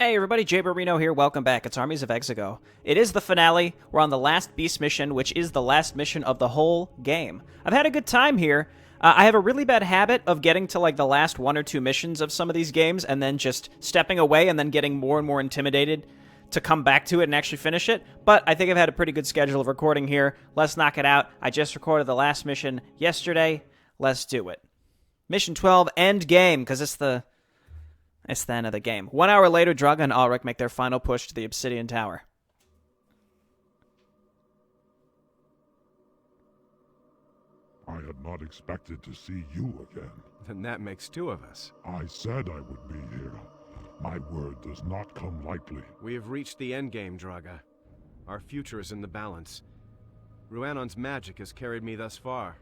Hey everybody, Jay Barino here, welcome back. It's Armies of Exigo. It is the finale. We're on the last beast mission, which is the last mission of the whole game. I've had a good time here. I have a really bad habit of getting to like the last one or two missions of some of these games and then just stepping away and then getting more and more intimidated to come back to it and actually finish it. But I think I've had a pretty good schedule of recording here. Let's knock it out. I just recorded the last mission yesterday. Let's do it. Mission 12, Endgame, because it's the end of the game. 1 hour later, Draga and Ulrich make their final push to the Obsidian Tower. I had not expected to see you again. Then that makes two of us. I said I would be here. My word does not come lightly. We have reached the endgame, Draga. Our future is in the balance. Rhiannon's magic has carried me thus far.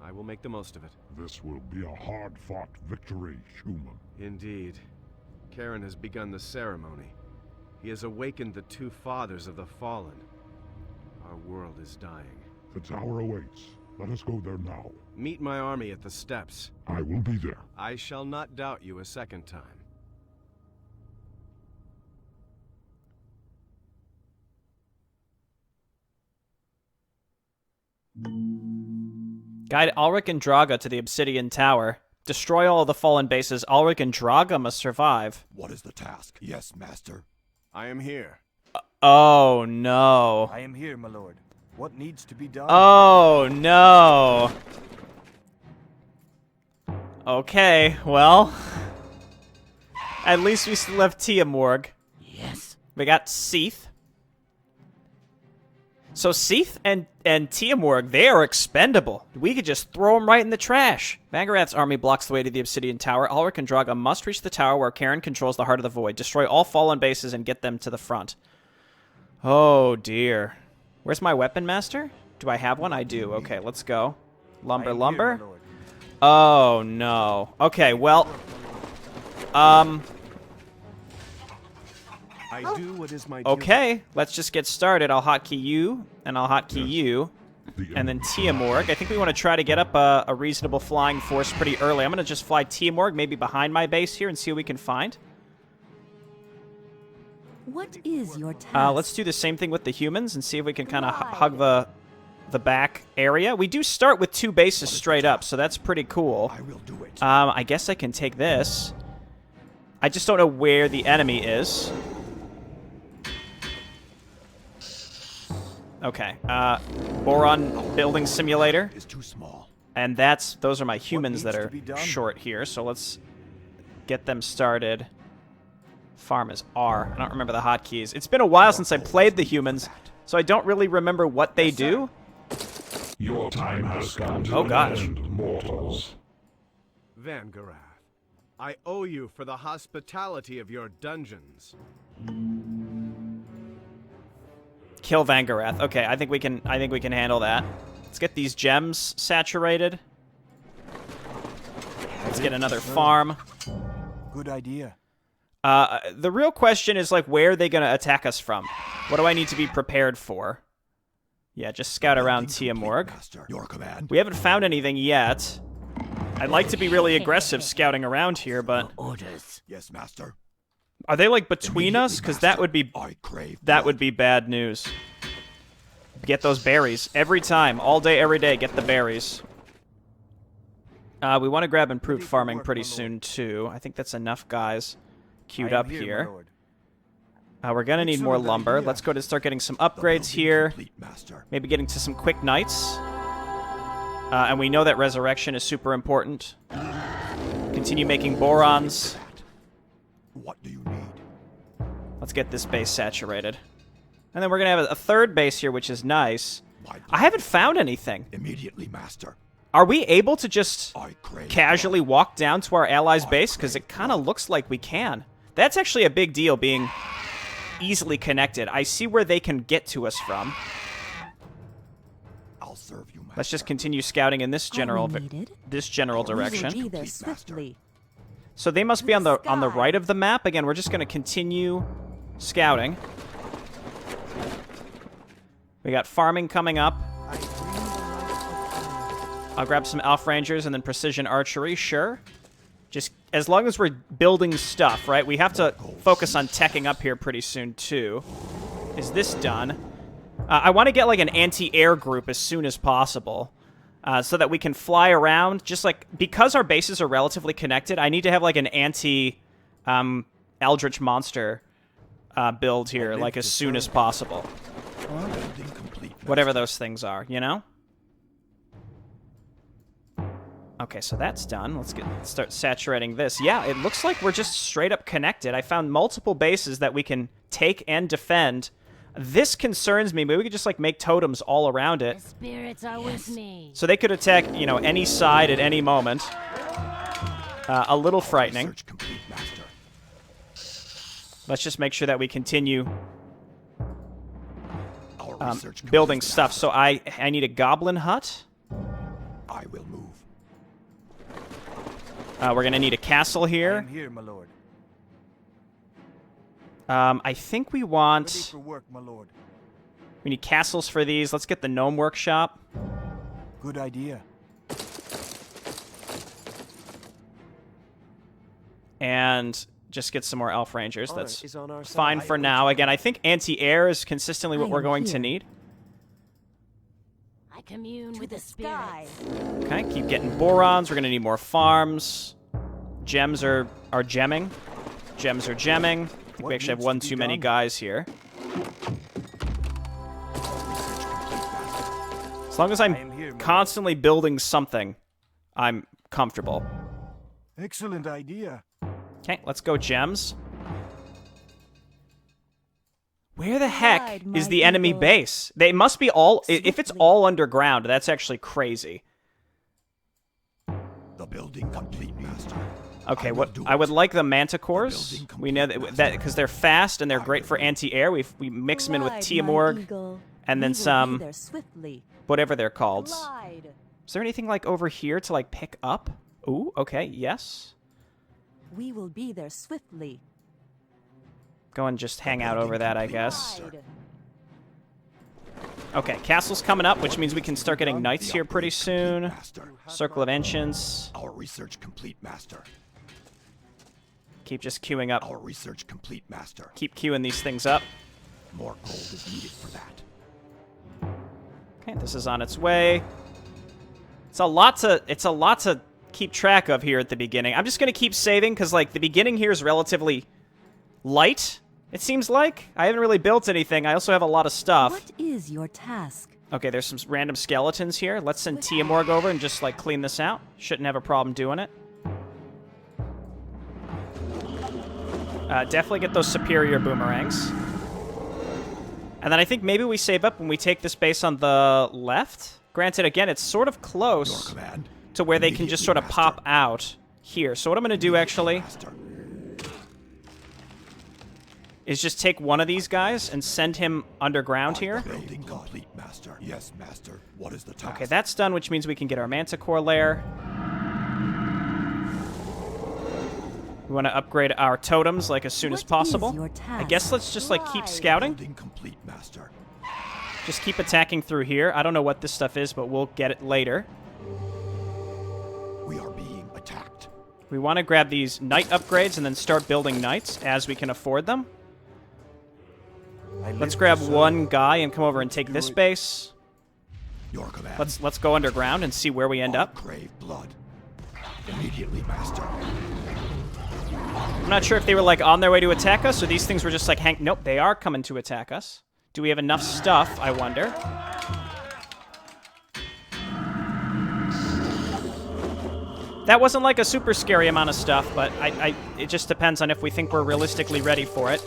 I will make the most of it. This will be a hard-fought victory, human. Indeed. Karen has begun the ceremony. He has awakened the two fathers of the fallen. Our world is dying. The tower awaits. Let us go there now. Meet my army at the steps. I will be there. I shall not doubt you a second time. Guide Ulrich and Draga to the Obsidian Tower. Destroy all of the fallen bases. Ulrich and Draga must survive. What is the task? Yes, master. I am here. Oh, no. I am here, my lord. What needs to be done? Oh, no. Okay, well. At least we still have Tiamorg. Yes. We got Seath. So Seath and Tiamorg, they are expendable. We could just throw them right in the trash. Vangarath's army blocks the way to the Obsidian Tower. Ulrich and Draga must reach the tower where Karen controls the Heart of the Void. Destroy all fallen bases and get them to the front. Oh, dear. Where's my weapon master? Do I have one? I do. Okay, let's go. Lumber, lumber. Oh, no. Okay, well. I do what is my duty. Okay, let's just get started. I'll hotkey you, and I'll hotkey you, and then Tiamorg. I think we want to try to get up a reasonable flying force pretty early. I'm going to just fly Tiamorg maybe behind my base here and see what we can find. What is your task? Let's do the same thing with the humans and see if we can kind of hug the back area. We do start with two bases straight up, so that's pretty cool. I will do it. I guess I can take this. I just don't know where the enemy is. Okay, Boron Building Simulator. Is too small. And those are my humans that are short here, so let's get them started. Farm is R. I don't remember the hotkeys. It's been a while since I played the humans, so I don't really remember what they do. Your time has come to an end, mortals. Vangarath, I owe you for the hospitality of your dungeons. Kill Vangarath. Okay, I think we can handle that. Let's get these gems saturated. Let's get another farm. Good idea. The real question is, like, where are they going to attack us from? What do I need to be prepared for? Yeah, just scout around Tiamorg. Your command. We haven't found anything yet. I'd like to be really aggressive scouting around here, but... Orders. Yes, master. Are they, like, between us? Because that would be... That would be bad news. Get those berries. Every time. All day, every day, get the berries. We want to grab improved farming pretty soon, too. I think that's enough guys queued up here. We're going to need more lumber. Let's go to start getting some upgrades here. Maybe getting to some quick nights. And we know that resurrection is super important. Continue making borons. What do you need? Let's get this base saturated. And then we're going to have a third base here, which is nice. I haven't found anything. Immediately, master. Are we able to just casually walk down to our allies' base? Because it kind of looks like we can. That's actually a big deal, being easily connected. I see where they can get to us from. I'll serve you, master. Let's just continue scouting in this general direction. So they must be on the right of the map. Again, we're just going to continue scouting. We got farming coming up. I'll grab some Elf Rangers and then Precision Archery, sure. Just as long as we're building stuff, right? We have to focus on teching up here pretty soon, too. Is this done? I want to get, like, an anti-air group as soon as possible. So that we can fly around. Just, like, because our bases are relatively connected, I need to have, like, an anti-Eldritch monster build here, like, as soon as possible. Whatever those things are, you know? Okay, so that's done. Let's start saturating this. Yeah, it looks like we're just straight up connected. I found multiple bases that we can take and defend. This concerns me. Maybe we could just, like, make totems all around it. The spirits are with me. So they could attack, you know, any side at any moment. A little frightening. Let's just make sure that we continue building stuff. So I need a goblin hut. I will move. We're gonna need a castle here. I'm here, my lord. I think we want... Ready for work, my lord. We need castles for these. Let's get the gnome workshop. Good idea. And just get some more elf rangers. Honor That's is on our side. fine for now. Again, I think anti-air is consistently what we're going to need. I commune with the spirits. Okay, keep getting borons. We're going to need more farms. Gems are gemming. Gems are gemming. I think we actually have one too many guys here. As long as I'm constantly building something, I'm comfortable. Excellent idea. Okay, let's go gems. Where the heck is the enemy base? They must be all... If it's all underground, that's actually crazy. The building complete, master. Okay, what I would like the manticores. We know that because they're fast and they're great for anti-air. We mix them in with Tiamorg and then some whatever they're called. Is there anything like over here to like pick up? Ooh, okay, yes. We will be there swiftly. Go and just hang out over that, I guess. Okay, castle's coming up, which means we can start getting knights here pretty soon. Circle of Ancients. Our research complete, master. Keep just queuing up. Our research complete, master. Keep queuing these things up. More gold is needed for that. Okay, this is on its way. It's a lot to keep track of here at the beginning. I'm just gonna keep saving because like the beginning here is relatively light. It seems like I haven't really built anything. I also have a lot of stuff. What is your task? Okay, there's some random skeletons here. Let's send Tiamorg over and just like clean this out. Shouldn't have a problem doing it. Definitely get those superior boomerangs. And then I think maybe we save up when we take this base on the left. Granted, again, it's sort of close to where they can just sort of pop out here. So what I'm going to do, actually, is just take one of these guys and send him underground here. Building complete, master. Yes, master. What is the task? Okay, that's done, which means we can get our manticore lair. We want to upgrade our totems like as soon as possible. I guess let's just like keep scouting. Building complete, master. Just keep attacking through here. I don't know what this stuff is, but we'll get it later. We are being attacked. We want to grab these knight upgrades and then start building knights as we can afford them. Let's grab one guy and come over and take this base. Your command. Let's go underground and see where we end up. Crave blood. Immediately, master. I'm not sure if they were like on their way to attack us or these things were just like nope, they are coming to attack us. Do we have enough stuff, I wonder? That wasn't like a super scary amount of stuff, but it just depends on if we think we're realistically ready for it.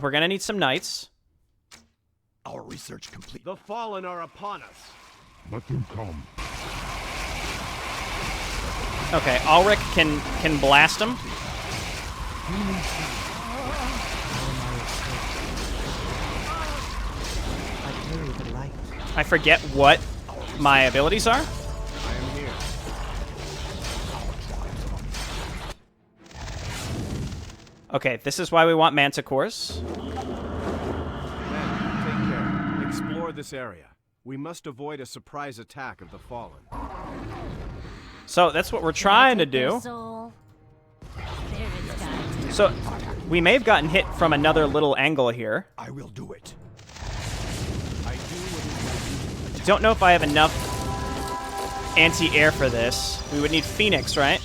We're gonna need some knights. Our research complete. The Fallen are upon us. Let them come. Okay, Ulrich can blast them. I forget what my abilities are. I am here. Okay, this is why we want manticores. Men, take care. Explore this area. We must avoid a surprise attack of the Fallen. So that's what we're trying to do. So we may have gotten hit from another little angle here. I will do it. Don't know if I have enough anti-air for this. We would need Phoenix, right?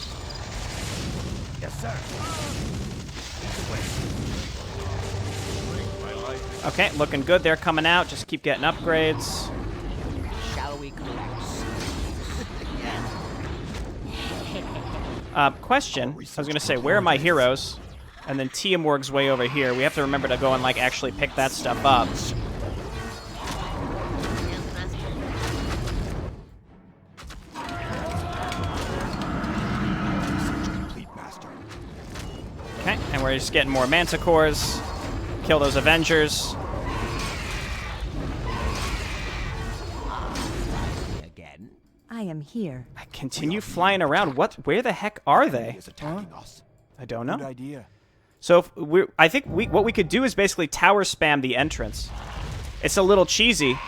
Yes, sir. Okay, looking good. They're coming out. Just keep getting upgrades. Shall we collapse? Question. I was going to say, where are my heroes? And then Tiamorg's way over here. We have to remember to go and, like, actually pick that stuff up. Okay, and we're just getting more Manticores. Kill those Avengers. Again. I am here. I continue flying around. Where the heck are they? Is attacking us. I don't Good know. idea. So if I think what we could do is basically tower spam the entrance. It's a little cheesy,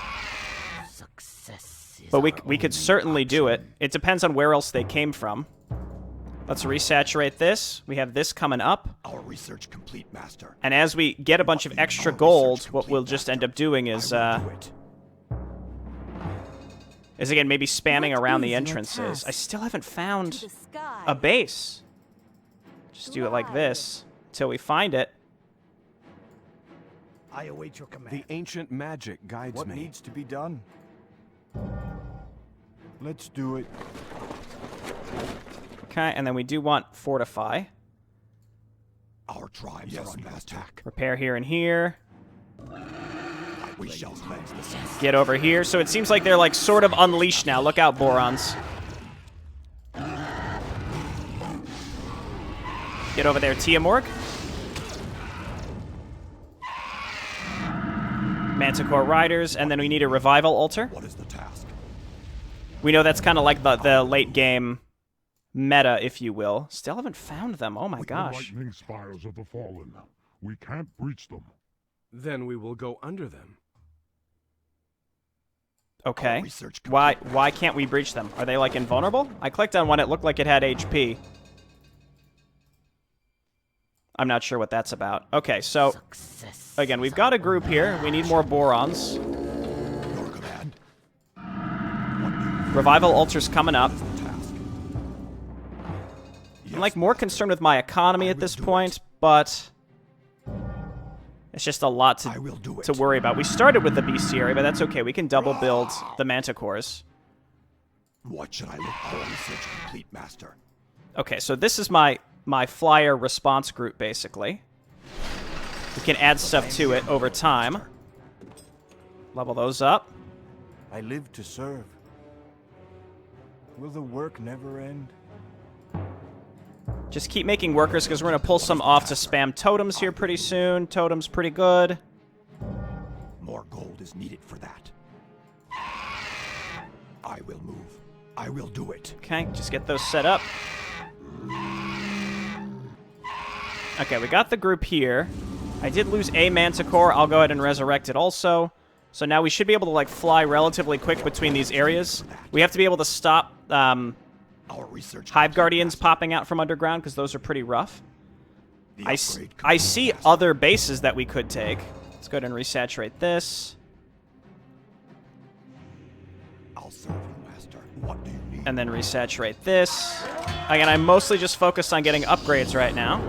Success is but we our could only certainly do it. option. It depends on where else they came from. Let's resaturate this. We have this coming up. Our research complete, Master. And as we get a bunch of extra gold, what we'll just end up doing is again maybe spamming around the entrances. I still haven't To found the sky. a base. Just do it like this until we find it. I await your command. The ancient magic guides What me. needs to be done? Let's do it. Okay, and then we do want fortify. Our tribes are under attack. Repair here and here. We shall cleanse the sun. Get over here. So it seems like they're like sort of unleashed now. Look out, Borons. Get over there, Tiamorg. Manticore Riders, and then we need a revival altar. What is the task? We know that's kind of like the late game meta, if you will. Still haven't found them. Oh my The gosh. lightning spires of the fallen. We can't breach them. Then we will go under them. Okay. Research Why can't we breach them? Are they like invulnerable? I clicked on one, it looked like it had HP. I'm not sure what that's about. Okay, so Success. again, we've got a group here. We need more Borons. Your command. Revival altars coming up. Task. I'm like more concerned with my economy at this point, but it's just a lot I will do it. to worry about. We started with the bestiary, but that's okay. We can double build the Manticores. What should I look for? Research complete, Master. Okay, so this is my flyer response group, basically. We can add stuff to it over time. Level those up. I live to serve. Will the work never end? Just keep making workers, because we're going to pull some off to spam totems here pretty soon. Totems pretty good. More gold is needed for that. I will move. I will do it. Okay, just get those set up. Okay, we got the group here. I did lose a Manticore. I'll go ahead and resurrect it also. So now we should be able to like fly relatively quick between these areas. We have to be able to stop Our research Hive complete, Guardians Master. popping out from underground, because those are pretty rough. The I upgrade I complete, see Master. other bases that we could take. Let's go ahead and resaturate this. I'll serve you, Master. What do you need? And then resaturate this. Again, I'm mostly just focused on getting upgrades right now.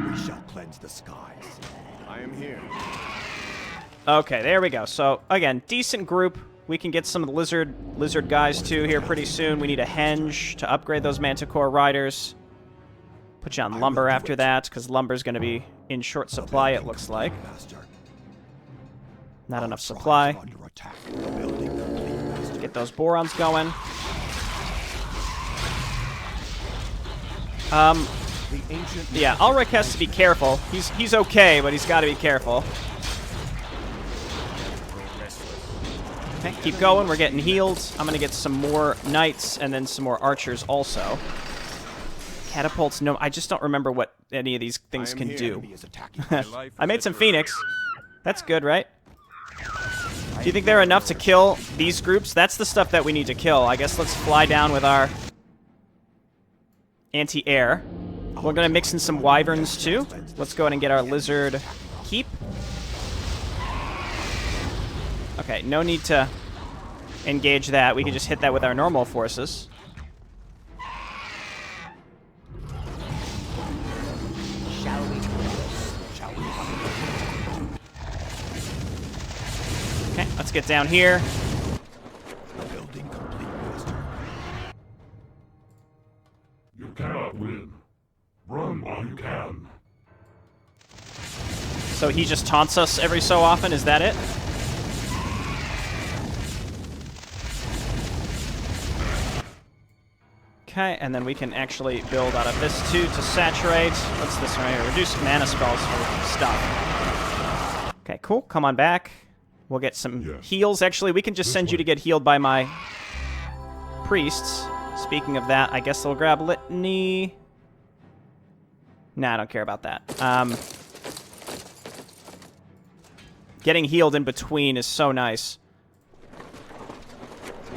We shall cleanse the skies. I am here. Okay, there we go. So, again, decent group. We can get some lizard guys, too, here pretty soon. We need a henge to upgrade those Manticore Riders. Put you on lumber after that, because lumber's going to be in short supply, it looks like. Master. Not enough Tribes supply. are under attack. The building complete, Master. Get those Borons going. The ancient Yeah, Ulrich has to be careful. He's okay, but he's got to be careful. Okay, keep going. We're getting healed. I'm going to get some more knights and then some more archers also. Catapults, no, I just don't remember what any of these things I am can here. do. Enemy is attacking. I made some Phoenix. That's good, right? Do you think they're enough to kill these groups? That's the stuff that we need to kill. I guess let's fly down with our anti-air. We're going to mix in some wyverns, too. Let's go ahead and get our lizard keep. Okay, no need to engage that. We can just hit that with our normal forces. Okay, let's get down here. Building complete, Master. You cannot win. Run while you can. So he just taunts us every so often, is that it? Okay, and then we can actually build out of this too to saturate. What's this right here? Reduce mana spells for stuff. Okay, cool. Come on back. We'll get some heals. Actually, we can just send you to get healed by my priests. Speaking of that, I guess they'll grab Litany. Nah, I don't care about that. Getting healed in between is so nice.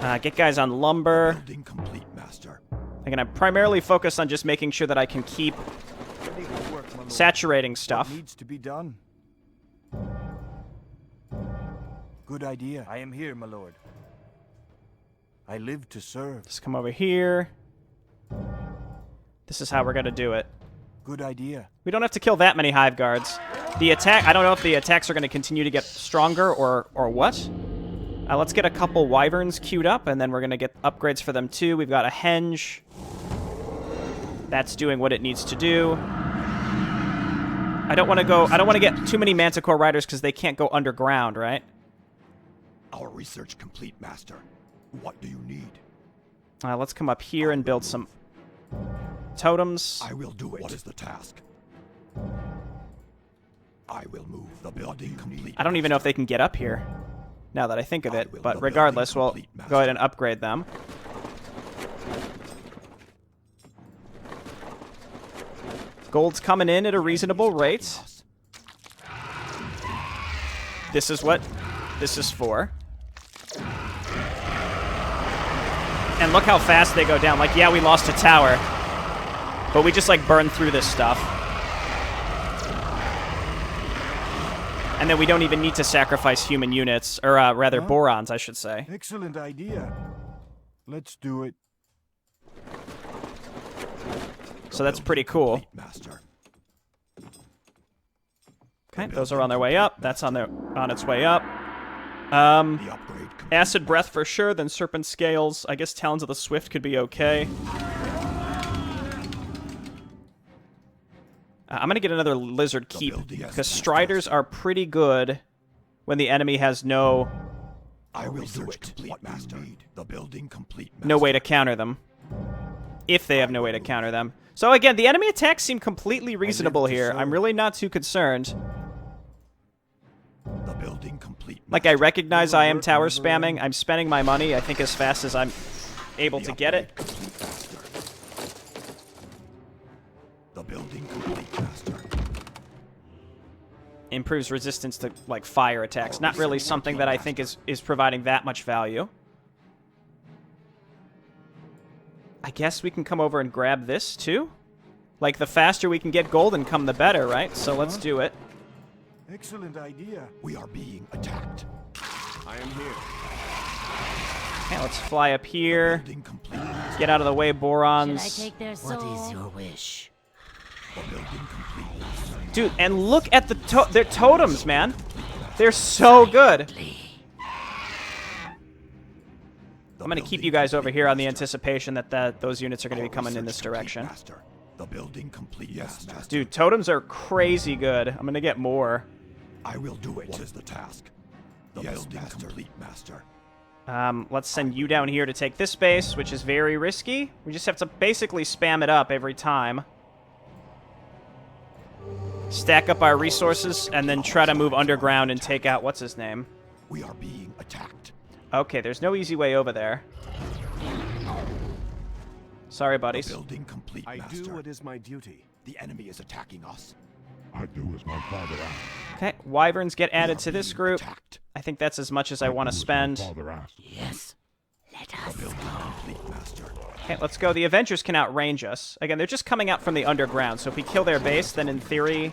Get guys on lumber. Building complete, Master. I'm going to primarily focus on just making sure that I can keep saturating stuff. What needs to be done? Good idea. I am here, my lord. I live to serve. Just come over here. This is how we're going to do it. Good idea. We don't have to kill that many hive guards. The attack, I don't know if the attacks are going to continue to get stronger or what. Let's get a couple wyverns queued up, and then we're going to get upgrades for them too. We've got a henge. That's doing what it needs to do. I don't want to get too many Manticore riders because they can't go underground, right? Our research complete, Master. What do you need? Let's come up here and build some totems. I will do it. What is the task? I will move the building complete. I don't even know if they can get up here, now that I think of it. But regardless, we'll go ahead and upgrade them. Gold's coming in at a reasonable rate. This is what this is for. And look how fast they go down. Like, yeah, we lost a tower, but we just, like, burned through this stuff. And then we don't even need to sacrifice human units, or rather borons, I should say. Excellent idea. Let's do it. So that's pretty cool. Master. Okay, those are on their way up. That's on its way up. The upgrade. Acid Breath for sure, then Serpent Scales. I guess Talons of the Swift could be okay. I'm going to get another Lizard Keep, because Striders are pretty good when the enemy has no... I will do it. Complete, Master. The building complete, Master. No way to counter them. If they have no way to counter them. So again, the enemy attacks seem completely reasonable here. I'm really not too concerned. The building complete, Master. Like, I recognize I am tower spamming. I'm spending my money, I think, as fast as I'm able to get it. The building complete, Master. Improves resistance to, like, fire attacks. Not really something that I think is providing that much value. I guess we can come over and grab this, too? Like, the faster we can get gold income, the better, right? So let's do it. Excellent idea. We are being attacked. I am here. Okay, let's fly up here. Building complete. Get out of the way, borons. Should I take their soul? What is your wish? The building complete, Master. Dude, and look at their totems, man. They're so good. I'm going to keep you guys over here on the anticipation that those units are going to be coming in this direction. Master. The building complete, yes, Master. Dude, totems are crazy good. I'm going to get more. I will do it. What is the task? The building complete, Master. Let's send you down here to take this base, which is very risky. We just have to basically spam it up every time. Stack up our resources, and then try to move underground and take out what's his name. We are being attacked. Okay, there's no easy way over there. Sorry, buddies. The building complete, I Master. do what is my duty. The enemy is attacking us. I do as my father asked. Okay, wyverns get added to this group. Attacked. I think that's as much as I want to spend. Father asked. Yes. Let us Building complete, Master. Okay, let's go. The Avengers can outrange us. Again, they're just coming out from the underground, so if we kill their base, then in theory...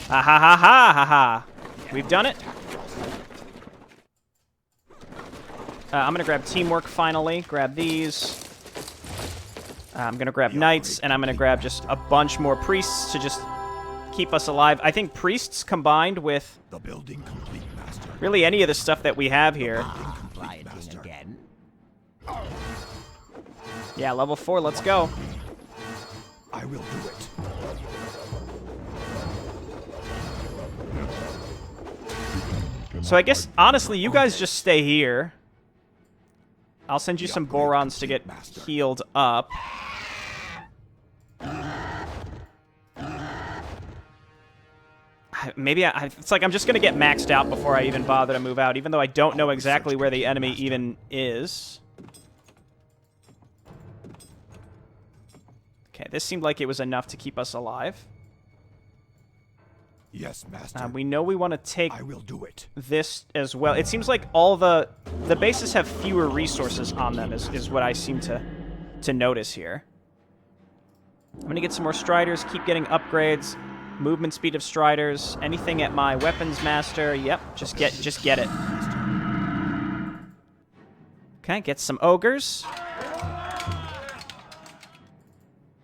Ah ha ha ha ha ha! We've done it. I'm gonna grab Teamwork finally. Grab these. I'm gonna grab Knights, and I'm gonna grab just a bunch more Priests to just keep us alive. I think Priests combined with The building complete, Master. really any of the stuff that we have here. Complete, Master. again. Yeah, level 4, let's go. I will do it. So I guess, honestly, you guys just stay here. I'll send you some Borons to get healed up. Maybe it's like I'm just going to get maxed out before I even bother to move out, even though I don't know exactly where the enemy even is. Okay, this seemed like it was enough to keep us alive. Yes, Master. We know we want to take I will do it. this as well. It seems like all the bases have fewer resources on them, is what I seem to notice here. I'm going to get some more Striders, keep getting upgrades. Movement speed of Striders, anything at my weapons master. Yep, just get it. Okay, get some ogres.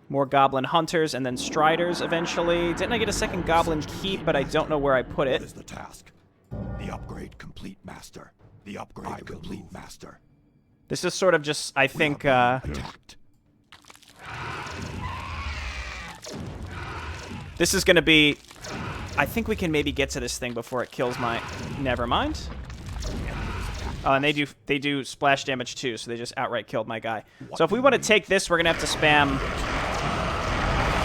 More goblin hunters and then Striders eventually. Didn't I get a second goblin keep, but I don't know where I put What it. is the task? The upgrade complete, Master. The upgrade complete, Master. This is sort of just, I think, Attacked. this is going to be... I think we can maybe get to this thing before it kills my... Never mind. Oh, and they do splash damage too, so they just outright killed my guy. So if we want to take this, we're going to have to spam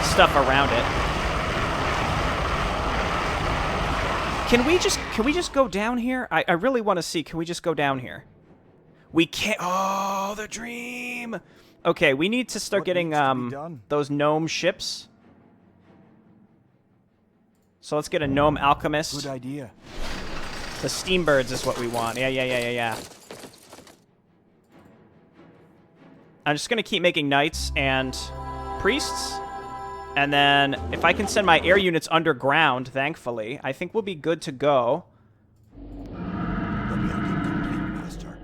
stuff around it. Can we just go down here? I really want to see. Can we just go down here? We can't... Oh, the dream! Okay, we need to start getting those gnome ships. So let's get a gnome alchemist. Good idea. The Steambirds is what we want. Yeah. I'm just going to keep making knights and priests. And then if I can send my air units underground, thankfully, I think we'll be good to go. The building complete, Master.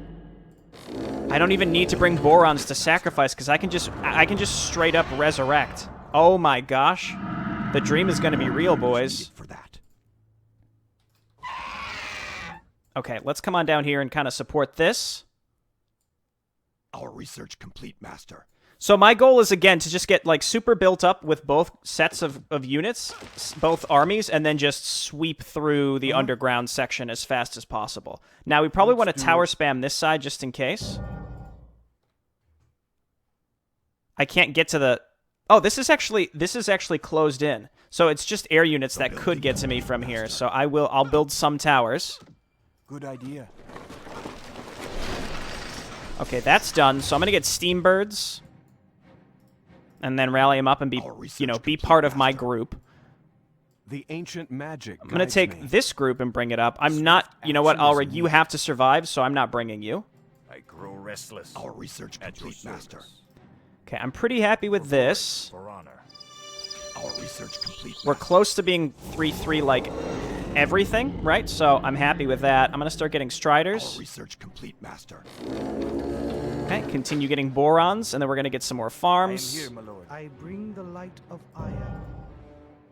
I don't even need to bring Borons to sacrifice because I can just straight up resurrect. Oh my gosh. The dream is going to be real, boys. For that. Okay, let's come on down here and kind of support this. Our research complete, Master. So my goal is, again, to just get, like, super built up with both sets of units, both armies, and then just sweep through the underground section as fast as possible. Now, we probably want to tower spam this side just in case. I can't get to the... Oh, this is actually closed in. So it's just air units that could get to me from here. So I'll build some towers. Good idea. Okay, that's done. So I'm going to get Steambirds. And then rally them up and be part of my group. The ancient magic. I'm going to take this group and bring it up. I'm not... You know what, Ulrich? You have to survive, so I'm not bringing you. I grow restless. Our research complete, Master. Okay, I'm pretty happy with this. For honor. Our research complete. We're close to being 3-3 like everything, right? So I'm happy with that. I'm going to start getting Striders. Our research complete, Master. Okay, continue getting Borons, and then we're going to get some more farms. I am here, my lord. I bring the light of Aya.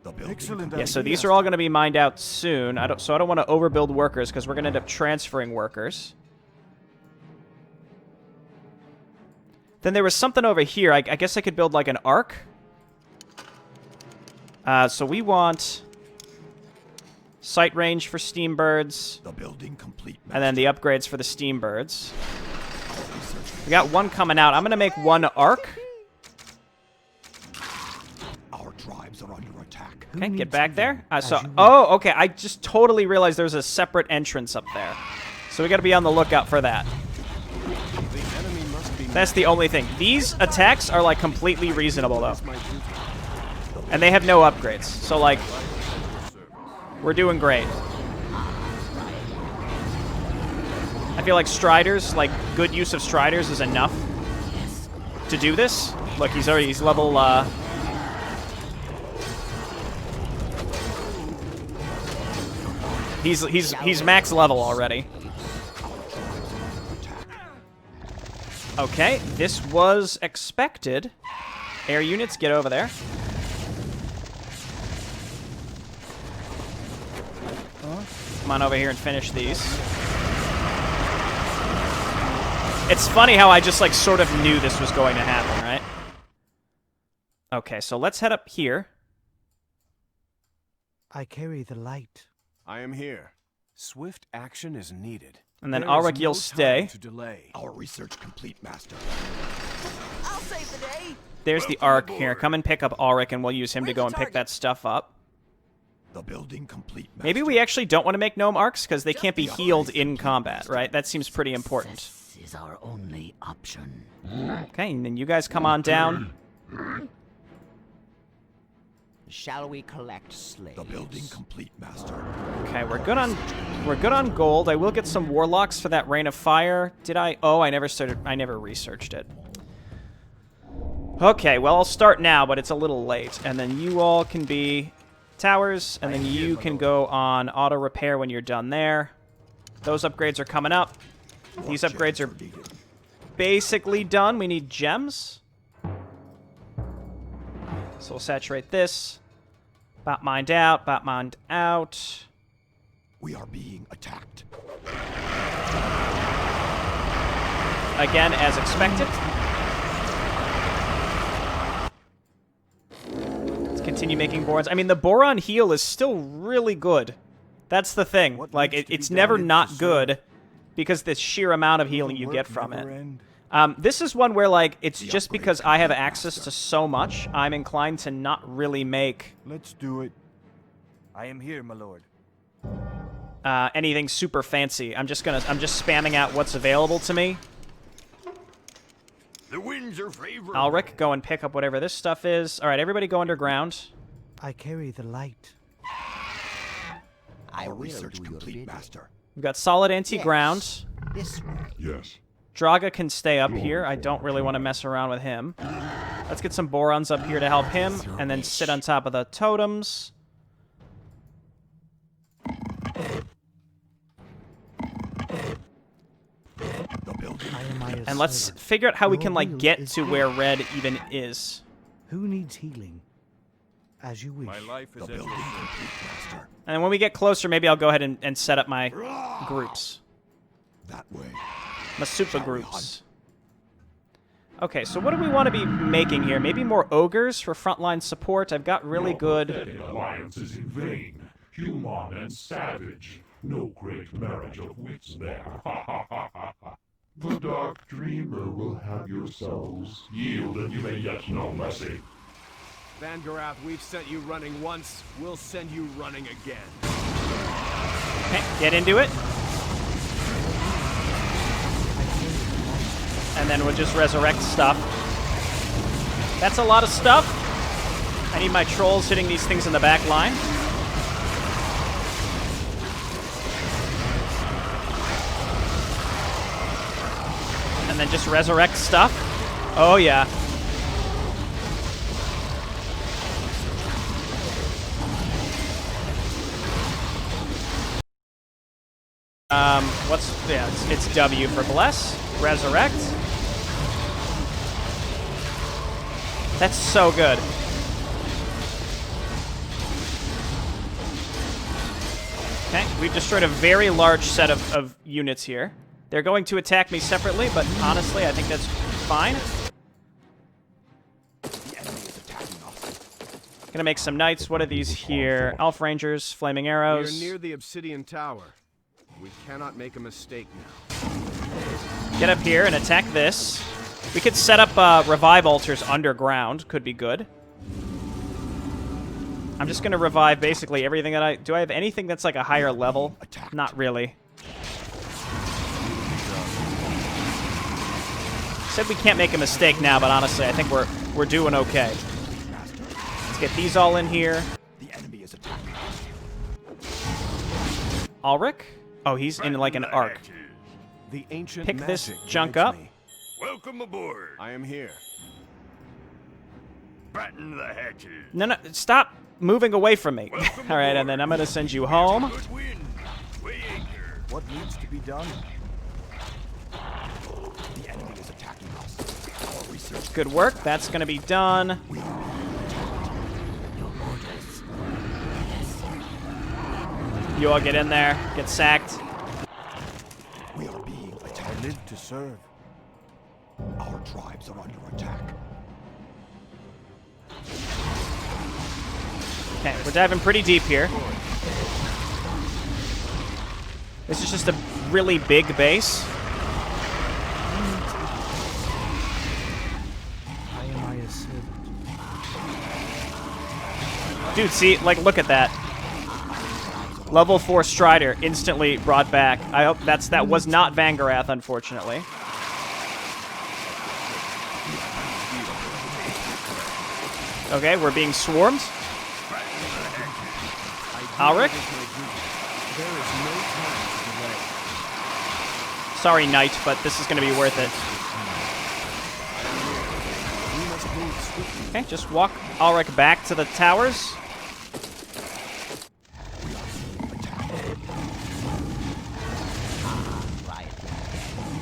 The building Excellent Yeah, so these are all going to be mined out soon. I don't want to overbuild workers because we're going to end up transferring workers. Then there was something over here. I guess I could build like an arc. So we want sight range for Steambirds. The building complete, Master. And then the upgrades for the Steambirds. We got one coming out. I'm going to make one arc. Our tribes are under attack. Okay, get back there. Oh, okay. I just totally realized there's a separate entrance up there. So we got to be on the lookout for that. That's the only thing. These attacks are, like, completely reasonable, though. And they have no upgrades. So, like, we're doing great. I feel like Striders, like good use of Striders is enough to do this. Look, he's level, he's max level already. Okay, this was expected. Air units, get over there. Come on over here and finish these. It's funny how I just, like, sort of knew this was going to happen, right? Okay, so let's head up here. I carry the light. I am here. Swift action is needed. And then There is Ulrich, you'll no stay. time to delay. Our research complete, Master. I'll save the day. There's the Arc here. Come and pick up Ulrich, and we'll use him to go and pick that stuff up. The building complete, Master. Maybe we actually don't want to make gnome arcs, because they can't be healed in combat, right? That seems pretty important. This is our only option. Okay, and then you guys come on down. Shall we collect slaves? The building complete, Master. Okay, we're good on gold. I will get some warlocks for that Rain of Fire. Did I? Oh, I never researched it. Okay, well, I'll start now, but it's a little late. And then you all can be towers, and then you can go on auto repair when you're done there. Those upgrades are coming up. These upgrades are basically done. We need gems. So we'll saturate this. Bot mined out, bot mined out. We are being attacked. Again, as expected. Let's continue making borons. I mean, the boron heal is still really good. That's the thing. Like, it's never not good because the sheer amount of healing you get from it. This is one where, like, it's just because I have access to so much, I'm inclined to not really make... Let's do it. I am here, my lord. Anything super fancy. I'm just spamming out what's available to me. The winds are favorable. Ulrich, go and pick up whatever this stuff is. All right, everybody go underground. I carry the light. I Our will research do your complete, bidding. Master. We've got solid anti-ground. This way. Yes. Draga can stay up here. I don't really want to mess around with him. Let's get some Borons up here to help him, and then sit on top of the totems. The building. I am Aya's And let's servant. figure out how we Your can, like, will get is to where red even is. Who needs healing? As you wish. My life is The at building your service. complete, Master. And then when we get closer, maybe I'll go ahead and set up my groups. That way. My super Shall we groups. Okay, so what do we want to be making here? Maybe more ogres for frontline support. I've got really Your good... pathetic alliance is in vain. Human and savage. No great marriage of wits there. The Dark Dreamer will have yourselves. Yield and you may yet know mercy. Vangorath, we've sent you running once. We'll send you running again. Okay, get into it. And then we'll just resurrect stuff. That's a lot of stuff. I need my trolls hitting these things in the back line. And then just resurrect stuff. Oh, yeah. It's W for bless. Resurrect. That's so good. Okay, we've destroyed a very large set of units here. They're going to attack me separately, but honestly, I think that's fine. The enemy is attacking us. Gonna make some knights. What are these here? Elf Rangers, flaming arrows. We're near the Obsidian Tower. We cannot make a mistake now. Get up here and attack this. We could set up revive altars underground. Could be good. I'm just gonna revive basically everything that I... Do I have anything that's like a higher level? Not really. Said we can't make a mistake now, but honestly, I think we're doing okay. Let's get these all in here. The enemy is attacking us. Ulrich? Oh, he's in like an arc. The ancient pick this magic junk guides up. me. Welcome aboard. I am here. Batten the hatches. No, no, stop moving away from me. Welcome All right, and aboard. then I'm going to send you home. Good wind. Weigh anchor. What needs to be done? The enemy is attacking us. Our research. Good work. That's going to be done. You all get in there. Get sacked. We are being I attacked. live to serve. Our tribes are under attack. Okay, we're diving pretty deep here. This is just a really big base. I am I a servant. Dude, see, like, look at that. Level 4 Strider instantly brought back. I hope that was not Vangarath, unfortunately. Okay, we're being swarmed. Alric? There is no time to delay. Sorry, Knight, but this is going to be worth it. We must move swiftly. Okay, just walk Alric back to the towers.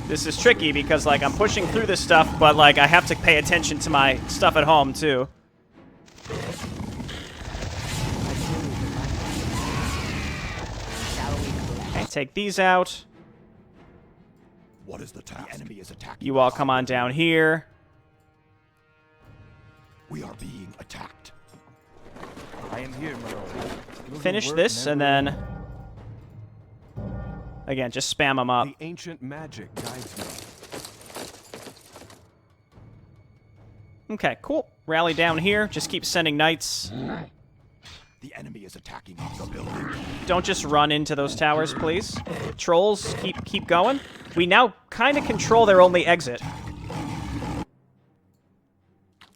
This is tricky because, like, I'm pushing through this stuff, but, like, I have to pay attention to my stuff at home, too. Okay, take these out. What is the task? The enemy is attacking. You all come on down here. We are being attacked. I am here, my lord. Will the Finish work this, and never then... Again, just spam them up. The ancient magic guides me. Okay, cool. Rally down here. Just keep sending knights. The enemy is attacking us. The building. Don't just run into those towers, please. Trolls, keep going. We now kind of control their only exit.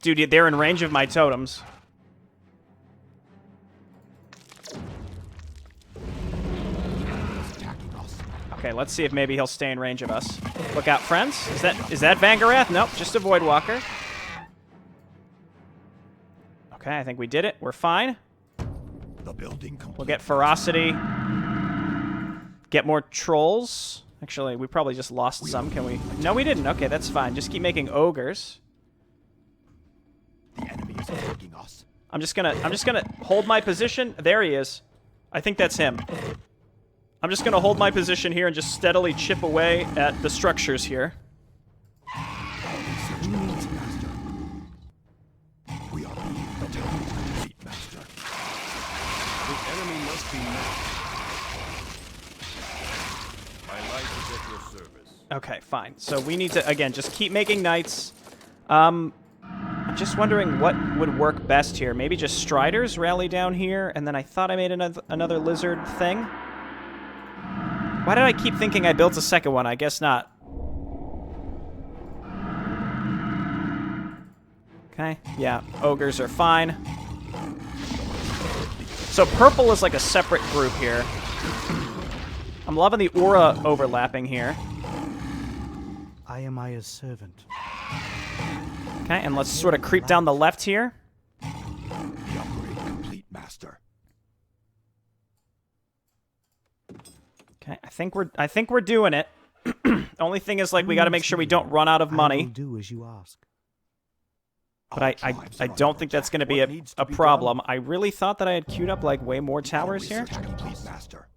Dude, they're in range of my totems. Okay, let's see if maybe he'll stay in range of us. Look out, friends. Is that Vangarath? Nope, just a Voidwalker. Okay, I think we did it. We're fine. The building complete. We'll get Ferocity. Get more Trolls. Actually, we probably just lost some. Can we? No, we didn't. Okay, that's fine. Just keep making Ogres. The enemy is attacking us. I'm just gonna hold my position. There he is. I think that's him. I'm just gonna hold my position here and just steadily chip away at the structures here. Who needs master? We are being attacked. Complete master. The enemy must be met. My life is at your service. Okay, fine. So we need to, again, just keep making knights. I'm just wondering what would work best here. Maybe just Striders rally down here, and then I thought I made another lizard thing. Why did I keep thinking I built a second one? I guess not. Okay, yeah, ogres are fine. So purple is like a separate group here. I'm loving the aura overlapping here. I am I a servant. Okay, and let's sort of creep down the left here. The upgrade complete master. Okay, I think we're doing it. Only thing is, like, we got to make sure we don't run out of I money. will do as you ask. But Our I tribes are don't under think that's attack. going to be What needs to a be problem. I really thought that I had queued up, like, way more towers Our here. research complete master.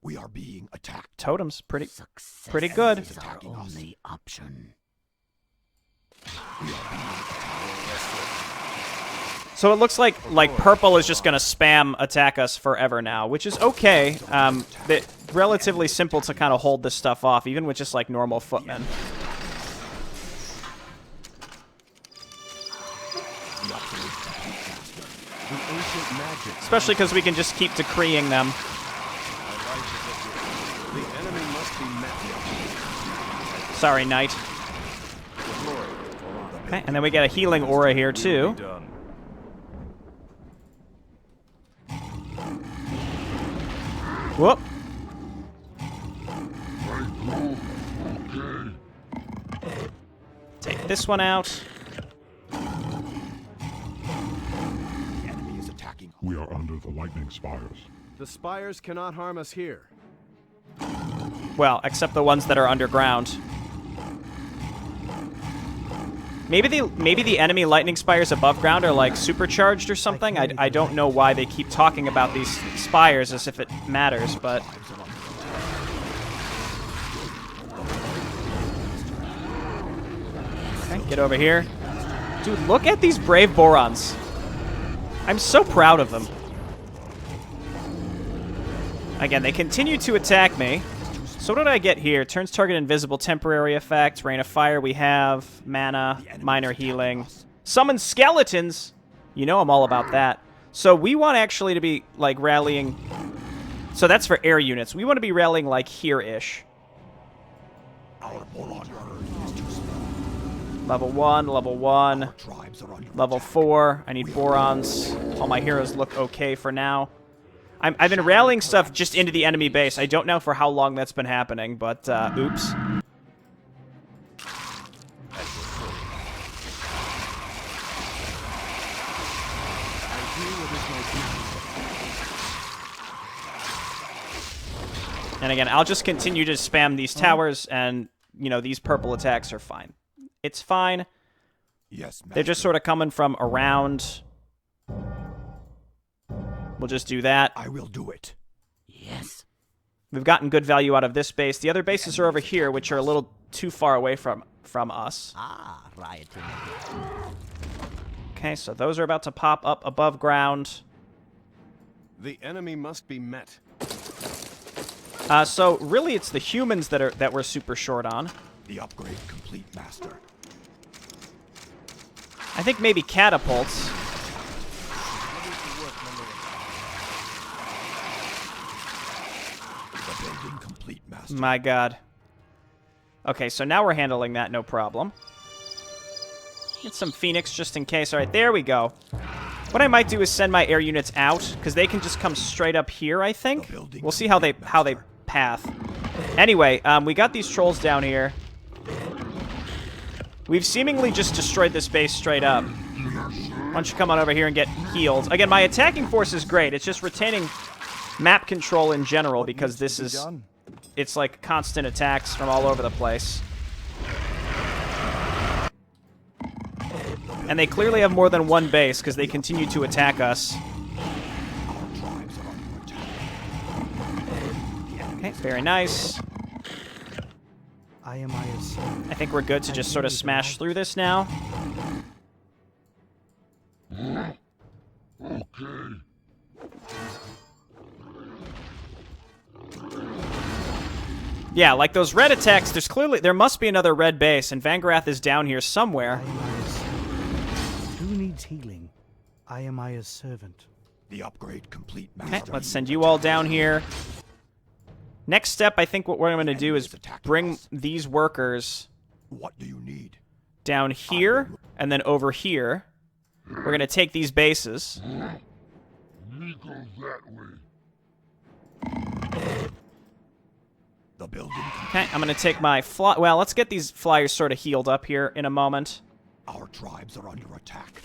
We are being attacked. Totems, pretty Success pretty good. is our Attacking us. only option. So it looks like purple is just going to spam attack us forever now, which is okay. Relatively simple to kind of hold this stuff off, even with just, like, normal footmen. The ancient magic. Especially because we can just keep decreeing them. The enemy must be met. Sorry, Knight. Okay, and then we get a healing aura here, too. Done. Whoop. Take this one out. The enemy is attacking. We are under the lightning spires. The spires cannot harm us here. Well, except the ones that are underground. Maybe the enemy lightning spires above ground are like supercharged or something. I don't know why they keep talking about these spires as if it matters, but okay, get over here. Dude, look at these brave Borons. I'm so proud of them. Again, they continue to attack me. So what did I get here? Turns target invisible, temporary effect, rain of fire we have, mana, minor healing. Summon skeletons! You know I'm all about that. So we want actually to be, like, rallying... So that's for air units. We want to be rallying, like, here-ish. Level 1, level 1, level 4. I need Borons. All my heroes look okay for now. I've been rallying stuff just into the enemy base. I don't know for how long that's been happening, but, oops. And again, I'll just continue to spam these towers, and, you know, these purple attacks are fine. It's fine. Yes, Master. They're just sort of coming from around. We'll just do that. I will do it. Yes. We've gotten good value out of this base. The other bases are over here, which are a little too far away from us. Ah, rioting. Okay, so those are about to pop up above ground. The enemy must be met. So really, it's the humans that we're super short on. The upgrade complete, Master. I think maybe catapults. The building complete, Master. My god. Okay, so now we're handling that, no problem. Get some Phoenix just in case. All right, there we go. What I might do is send my air units out, because they can just come straight up here, I think. We'll see how they path. Anyway, we got these trolls down here. We've seemingly just destroyed this base straight up. Why don't you come on over here and get healed? Again, my attacking force is great. It's just retaining map control in general, because this is... It's like constant attacks from all over the place. And they clearly have more than one base, because they continue to attack us. Okay, very nice. I think we're good to just sort of smash through this now. Okay. Yeah, like those red attacks, there must be another red base, and Vangrath is down here somewhere. Who needs healing? I am Aya's servant. The upgrade complete, Okay, Master. let's send you all down here. Next step, I think what we're going to do is bring these workers What do you need? down here, and then over here. We're going to take these bases. We go that way. The building. Okay, I'm going to take my well, let's get these flyers sort of healed up here in a moment. Our tribes are under attack.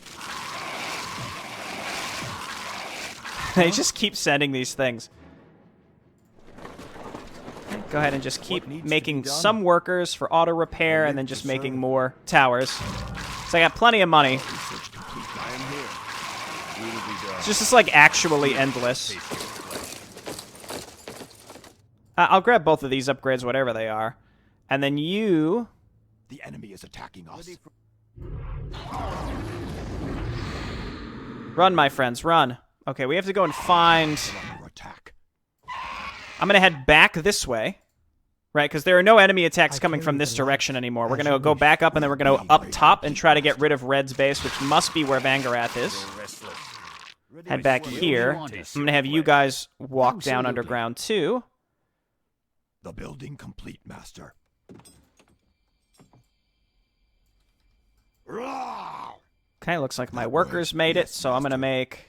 They just keep sending these things. Okay, go ahead and just keep making some workers for auto repair, and then just making more towers. So I got plenty of money. I am here. We will be done. It's just like actually endless. I'll grab both of these upgrades, whatever they are. And then you... The enemy is attacking us. Run, my friends, run. Okay, we have to go and find... Under attack. I'm going to head back this way. Right, because there are no enemy attacks coming from this direction anymore. We're going to go back up, and then we're going to go up top and try to get rid of Red's base, which must be where Vangarath is. Head back here. I'm going to have you guys walk down underground, too. The building complete, Master. Okay, looks like my workers made it, so I'm going to make...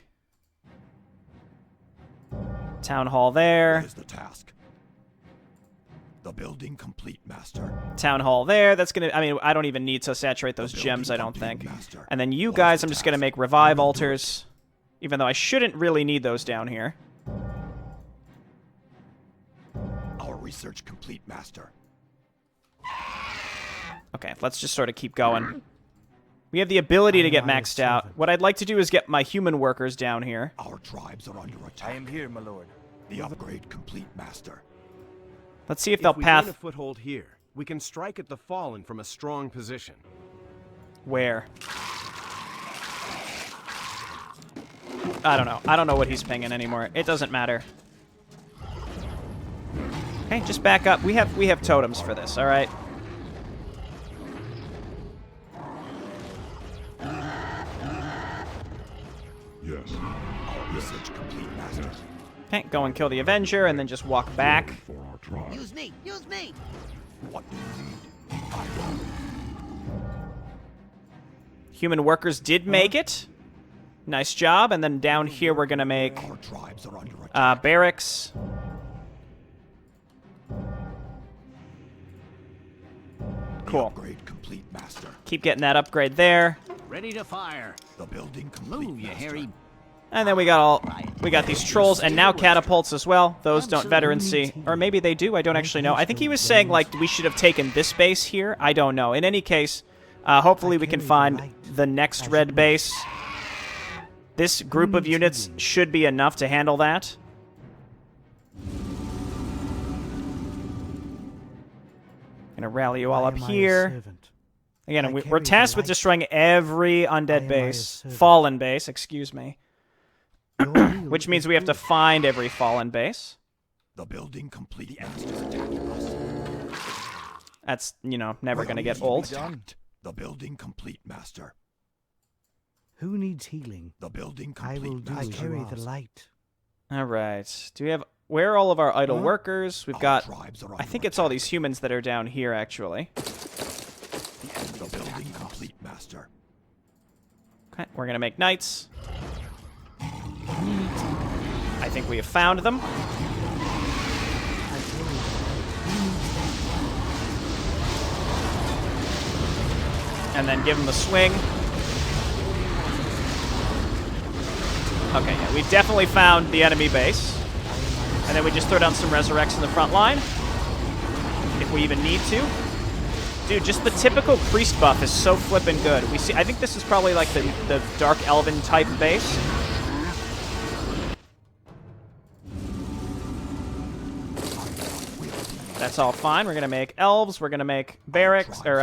Town Hall there. What is the task? The building complete, Master. Town hall there. That's gonna. I mean, I don't even need to saturate those gems. I don't think. And then you guys, I'm just gonna make revive altars, even though I shouldn't really need those down here. Our research complete, Master. Okay, let's just sort of keep going. We have the ability to get maxed out. What I'd like to do is get my human workers down here. Our tribes are under attack. I am here, my lord. The upgrade complete, Master. Let's see if they'll If we gain a path foothold here, we can strike at the Fallen from a strong position. where. I don't know. I don't know what he's pinging anymore. It doesn't matter. Okay, just back up. We have totems for this, all right? Yes. Our research complete, Master. Okay, go and kill the Avenger and then just walk back. For our tribe. Use me! Use me! What do you need? I will. Human workers did make it. Nice job. And then down here we're going to make Our tribes are under attack. barracks. Cool. Upgrade complete, Master. Keep getting that upgrade there. Ready to fire! The building complete, Move, you Master. hairy... And then we got these trolls and now catapults as well. Those don't veterans see. Or maybe they do, I don't actually know. I think he was saying like we should have taken this base here. I don't know. In any case, hopefully we can find the next red base. This group of units should be enough to handle that. Gonna rally you all up here. Again, we're tasked with destroying every undead base. Fallen base, excuse me. Which means we have to find every fallen base. The building complete, Master. Attacking us. That's, you know, never going to get What old. needs to be done? The building complete, Master. Who needs healing? The building I complete, will do Master. as you carry the light. All right. Do we have... Where are all of our idle workers? We've Our got... tribes are I under think it's all these humans that are down here, actually. The building complete, Master. Okay, we're going to make knights. I think we have found them. And then give them a swing. Okay, yeah, we definitely found the enemy base. And then we just throw down some resurrects in the front line. If we even need to. Dude, just the typical priest buff is so flippin' good. We see. I think this is probably like the Dark Elven type base. That's all fine. We're gonna make elves. We're gonna make barracks or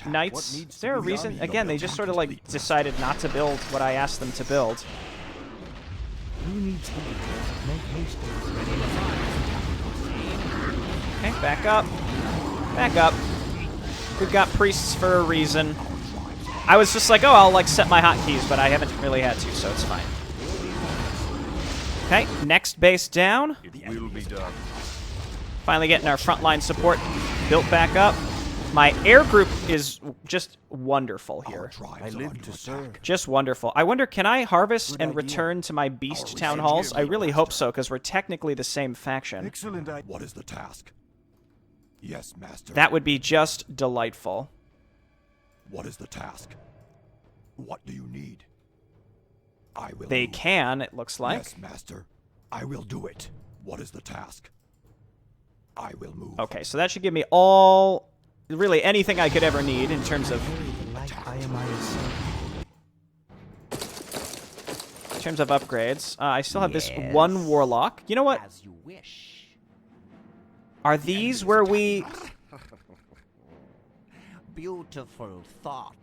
knights. Is there a reason? Again, they just sort of like decided not to build what I asked them to build. Who needs healing? Make haste. Okay, back up. Back up. We've got priests for a reason. I was just like, oh, I'll like set my hotkeys, but I haven't really had to, so it's fine. Okay, next base down. It will be done. Finally getting our frontline support built back up. My air group is just wonderful Our here. I tribes are live under to serve. attack. Just wonderful. I wonder, can I harvest Good and idea. return to my beast Our town research halls? I complete, really hope Master. so, because we're technically the same faction. Excellent idea. What is the task? Yes, Master. That would be just delightful. What is the task? What do you need? I will. They move. can, it looks like. Yes, Master. I will do it. What is the task? I will move. Okay, so that should give me all... really anything I could ever need in terms of... Carry the light. I am in terms of upgrades. I still have this Yes. one warlock. You know what? As you wish. Are these where we... Beautiful thought.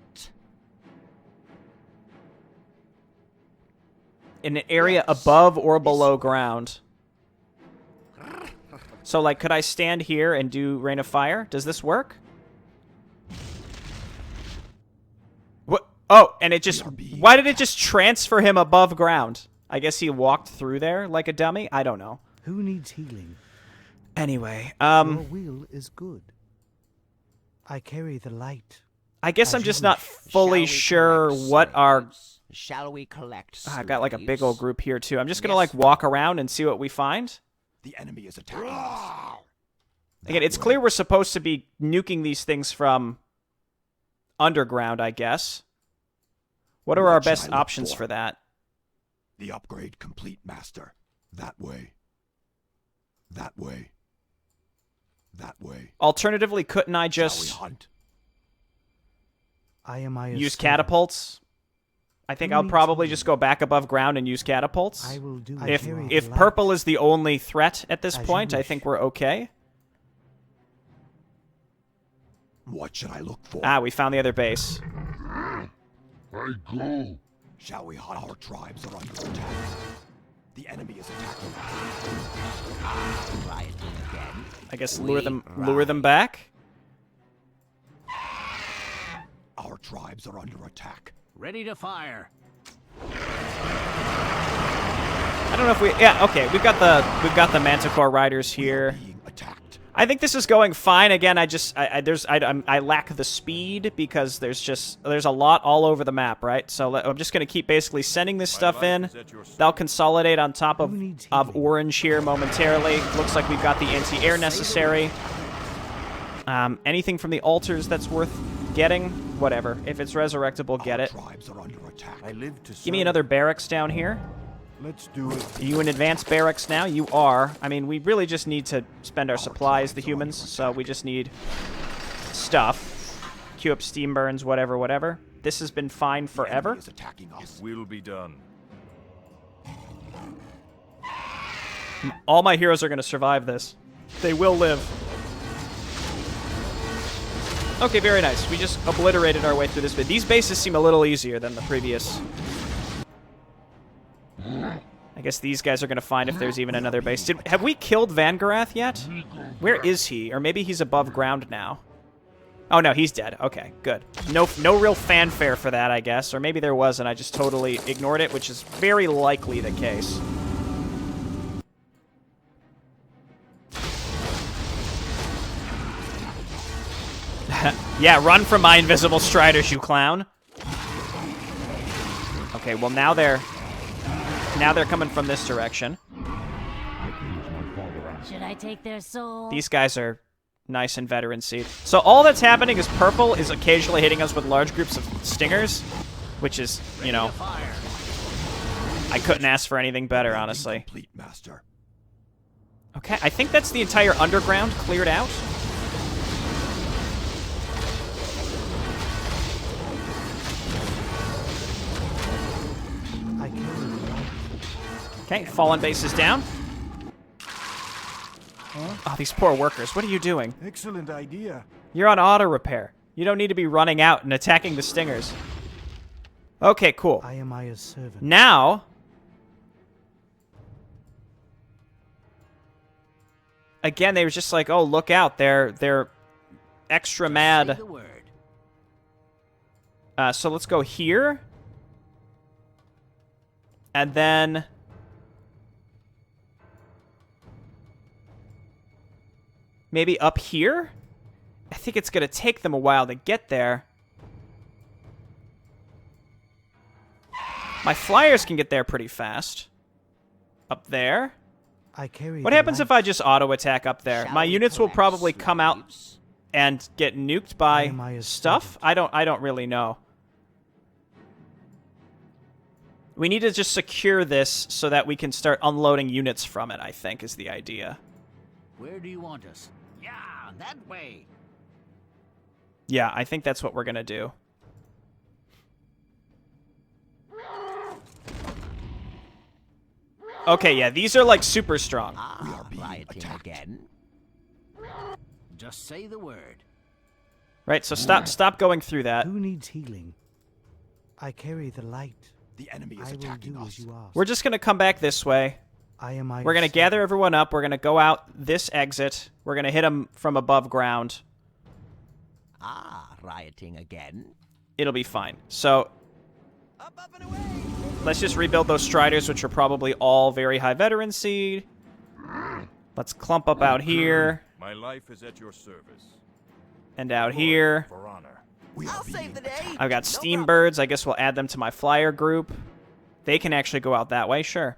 in an area above or below ground? So, like, could I stand here and do Rain of Fire? Does this work? What? Oh, and it just... Why did it just transfer him above ground? I guess he walked through there like a dummy? I don't know. Who needs healing? Anyway, Your will is good. I carry the light. I guess I'm just not fully sure what our... Shall we collect? I've got like a big slaves? old group here too. I'm just gonna Yes. like walk around and see what we find. The enemy is attacking us. Again, it's clear we're supposed to be nuking these things from underground, I guess. What are our best options for that? The upgrade complete, Master. That way. That way. That way. Alternatively, couldn't I Shall we just hunt? use catapults? I think I'll probably just go back above ground and use catapults. I will do If purple is the only threat at this point, I think we're okay. What should I look for? Ah, we found the other base. I go. Shall we hunt? Our tribes are under attack. The enemy is attacking. Rioting again. I guess lure them back. Our tribes are under attack. Ready to fire. I don't know if we. Yeah, okay. We've got the Manticore riders here. Being attacked. I think this is going fine. Again, I lack the speed because there's a lot all over the map, right? So I'm just gonna keep basically sending this stuff in. They'll consolidate on top of orange here momentarily. Looks like we've got the anti-air necessary. Anything from the altars that's worth getting, whatever. If it's resurrectable, get it. Tribes are under attack. I live to serve. Give me another barracks down here. Let's do it. Are you in advanced barracks now? You are. I mean, we really just need to spend our supplies, the humans, so we just need stuff. Queue up steam burns, whatever. This has been fine forever. Is attacking us. It will be done. All my heroes are going to survive this. They will live. Okay, very nice. We just obliterated our way through this bit. These bases seem a little easier than the previous. I guess these guys are going to find if there's even another base. Have we killed Vangarath yet? Where is he? Or maybe he's above ground now. Oh, no, he's dead. Okay, good. No real fanfare for that, I guess. Or maybe there was, and I just totally ignored it, which is very likely the case. Yeah, run from my invisible striders, you clown. Okay, well now they're coming from this direction. Should I take their soul? These guys are nice and veteran seed. So all that's happening is purple is occasionally hitting us with large groups of stingers, which is, you know, I couldn't ask for anything better, honestly. Complete, Master. Okay, I think that's the entire underground cleared out. Okay, fallen base is down. Oh, these poor workers. What are you doing? Excellent idea. You're on auto repair. You don't need to be running out and attacking the stingers. Okay, cool. I am Aya's servant. Now, again, they were just like, "Oh, look out! They're extra Say mad." the word. So let's go here, and then maybe up here. I think it's gonna take them a while to get there. My flyers can get there pretty fast. Up there. I carry What the happens if light. I just auto attack up there? Shall My we units will collect probably come out slaves? and get nuked I am by Aya's stuff. I don't really know. We need to just secure this so that we can start unloading units from it, I think, is the idea. Where do you want us? Yeah, that way. Yeah, I think that's what we're gonna do. Okay, yeah, these are like super strong. We are being Rioting attacked. again. Just say the word. Right, so stop going through that. Who needs healing? I carry the light. The enemy is I will attacking do as us. you ask. We're just gonna come back this way. I am Aya's We're gonna servant. gather everyone up. We're gonna go out this exit. We're gonna hit them from above ground. Rioting again. It'll be fine. So Up and away. let's just rebuild those striders, which are probably all very high veteran seed. Let's clump up out here My life is at your service. and out here. For honor. We are I'll being save the day. I've got steam birds. I guess we'll add them to my flyer group. They can actually go out that way, sure.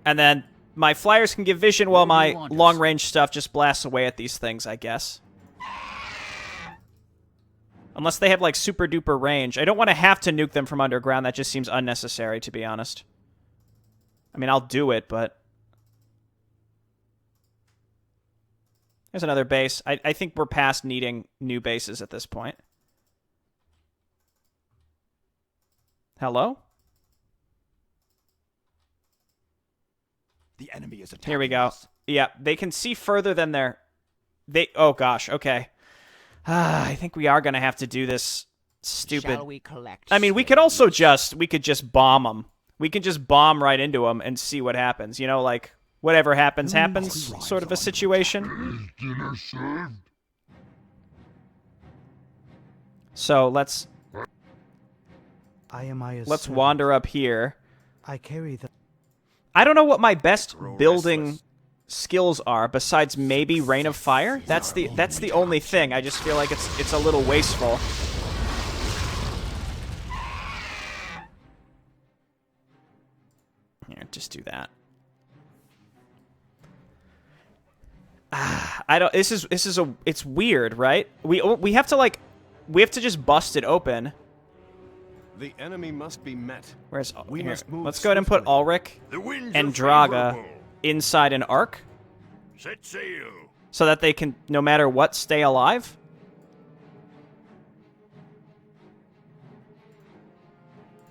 And then my flyers can give vision while my long-range stuff just blasts away at these things, I guess. Unless they have, like, super-duper range. I don't want to have to nuke them from underground. That just seems unnecessary, to be honest. I mean, I'll do it, but... There's another base. I think we're past needing new bases at this point. Hello? The enemy is attacking. Here we go. Us. Yeah, they can see further than oh gosh, okay. I think we are gonna have to do this stupid. Shall we collect? I mean, we could also just bomb them. We can just bomb right into them and see what happens. You know, like whatever happens, happens sort of a situation. Dinner served? So let's Let's wander up here. I carry the. I don't know what my best building skills are besides maybe Rain of Fire. That's the only thing. I just feel like it's a little wasteful. Here, just do that. I don't. It's weird, right? We have to just bust it open. The enemy must be met. Where's We here, must move let's go ahead and put swiftly. Ulrich The winds and are Draga favorable. inside an arc Set sail. so that they can, no matter what, stay alive.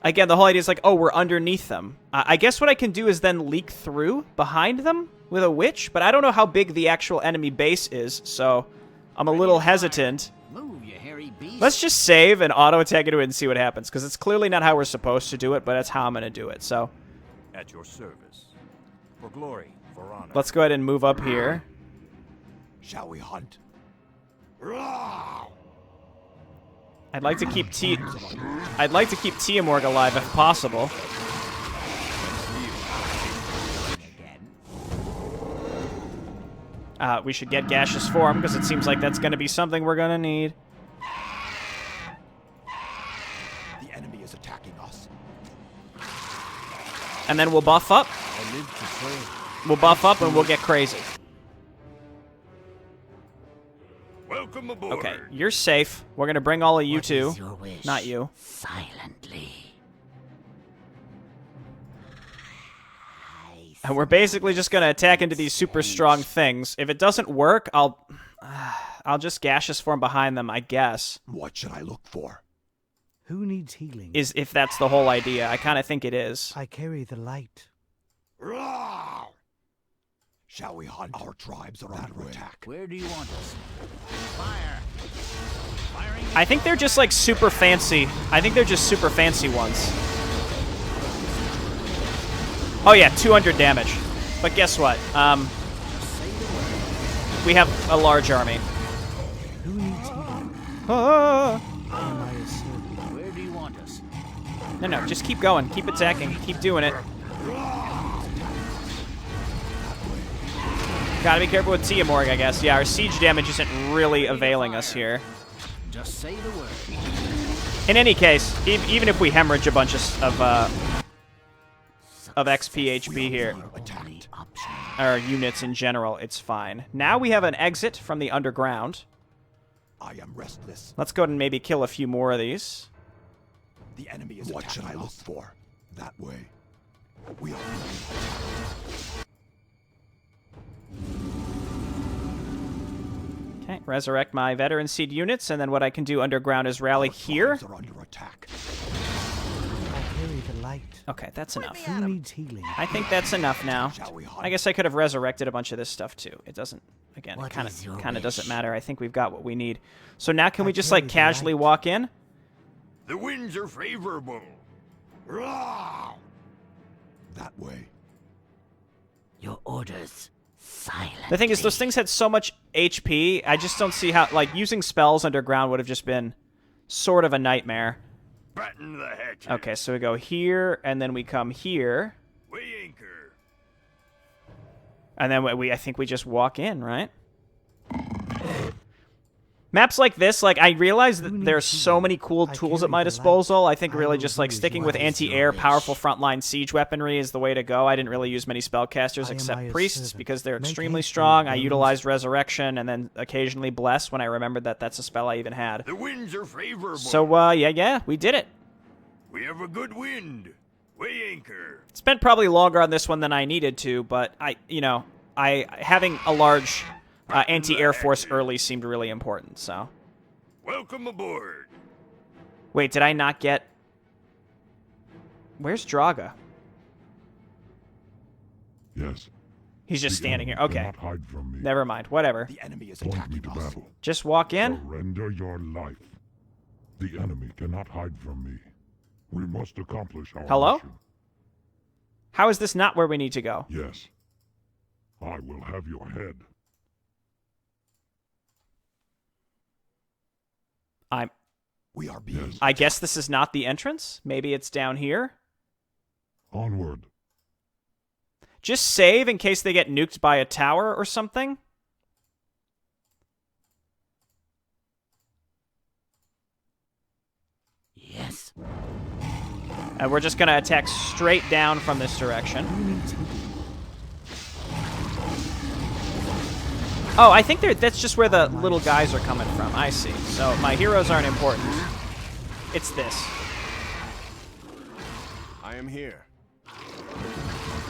Again, the whole idea is like, oh, we're underneath them. I guess what I can do is then leak through behind them with a witch, but I don't know how big the actual enemy base is, so I'm a little hesitant. Move, you hairy beast. Let's just save and auto-attack into it and see what happens, because it's clearly not how we're supposed to do it, but that's how I'm going to do it, so... At your service. For glory, for honor. Let's go ahead and move up here. Shall we hunt? I'd like to keep Tiamorg alive if possible. We should get gaseous form, because it seems like that's going to be something we're going to need. The enemy is attacking us. And then we'll buff up. I live to serve. We'll buff up and we'll get crazy. Welcome aboard. Okay, you're safe. We're going to bring all of you What two. is your wish? Not you. Silently. And we're basically just going to attack into these super strong things. If it doesn't work, I'll just gaseous form behind them, I guess. What should I look for? Who needs healing? Is if that's the whole idea. I kind of think it is. I carry the light. Shall we hunt? Our tribes are under attack. Where do you want us? Fire. Firing. I think they're just like super fancy. I think they're just super fancy ones. Oh yeah, 200 damage. But guess what? We have a large army. Who needs healing? Ah! I am a servant. Where do you want us? No, just keep going. Keep attacking. Keep doing it. Gotta be careful with Tiamorg, I guess. Yeah, our siege damage isn't really availing us here. Just say the word. In any case, even if we hemorrhage a bunch of XP HP here, Only option. or units in general, it's fine. Now we have an exit from the underground. I am restless. Let's go ahead and maybe kill a few more of these. The enemy is attacking. What should I look for? That way. We are being attacked. Okay, resurrect my veteran seed units, and then what I can do underground is rally here. Tribes are under attack. I carry the light. Okay, that's enough. Who needs healing? I think that's enough now. Shall we hunt? I guess I could have resurrected a bunch of this stuff too. It doesn't, again, it What kind is your of doesn't wish? matter. I think we've got what we need. So now can we just carry like the casually light. walk in? The winds are favorable. That way. Your orders. Silently. The thing is, those things had so much HP, I just don't see how, like, using spells underground would have just been sort of a nightmare. Batten the hatches. Okay, so we go here, and then we come here, We anchor. and then I think we just walk in, right? Maps like this, like, I realize that there's so many cool tools at my disposal. I think really just, like, sticking with anti-air, powerful frontline siege weaponry is the way to go. I didn't really use many spellcasters except priests because they're extremely strong. I utilized Resurrection and then occasionally Bless when I remembered that that's a spell I even had. The winds are favorable. So, yeah, we did it. We have a good wind. We anchor. Spent probably longer on this one than I needed to, but having a large anti-air force early seemed really important, so. Welcome aboard. Wait, did I not get... Where's Draga? Yes. He's just The standing here. enemy Okay. cannot hide from me. Never mind. Whatever. The enemy is Point me attacking to us. battle. Just walk in? Surrender your life. The enemy cannot hide from me. We must accomplish our Hello? mission. How is this not where we need to go? Yes. I will have your head. We are being... Yes. I guess this is not the entrance? Maybe it's down here? Onward. Just save in case they get nuked by a tower or something? Yes. And we're just going to attack straight down from this direction. Oh, I think that's just where the little guys are coming from. I see. So my heroes aren't important. It's this. I am here.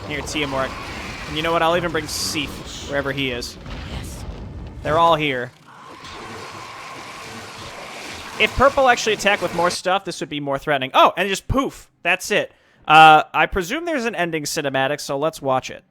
Here, Tiamat. And you know what? I'll even bring Seath, wherever he is. Yes. They're all here. If purple actually attacked with more stuff, this would be more threatening. Oh, and just poof. That's it. I presume there's an ending cinematic, so let's watch it.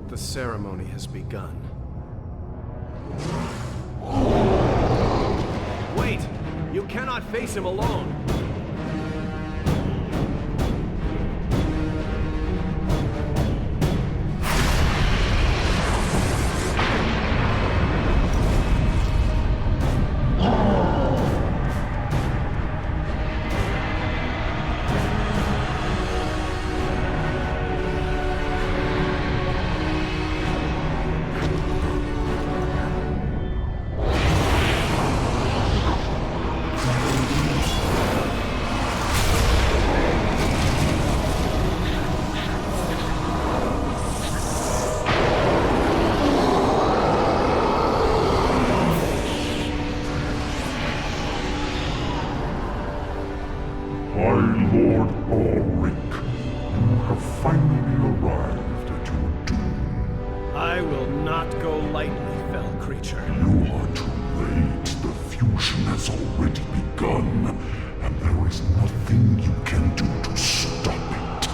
The ceremony has begun. Wait! You cannot face him alone! My Lord Ulrich, you have finally arrived at your doom. I will not go lightly, fell creature. You are too late. The fusion has already begun, and there is nothing you can do to stop it.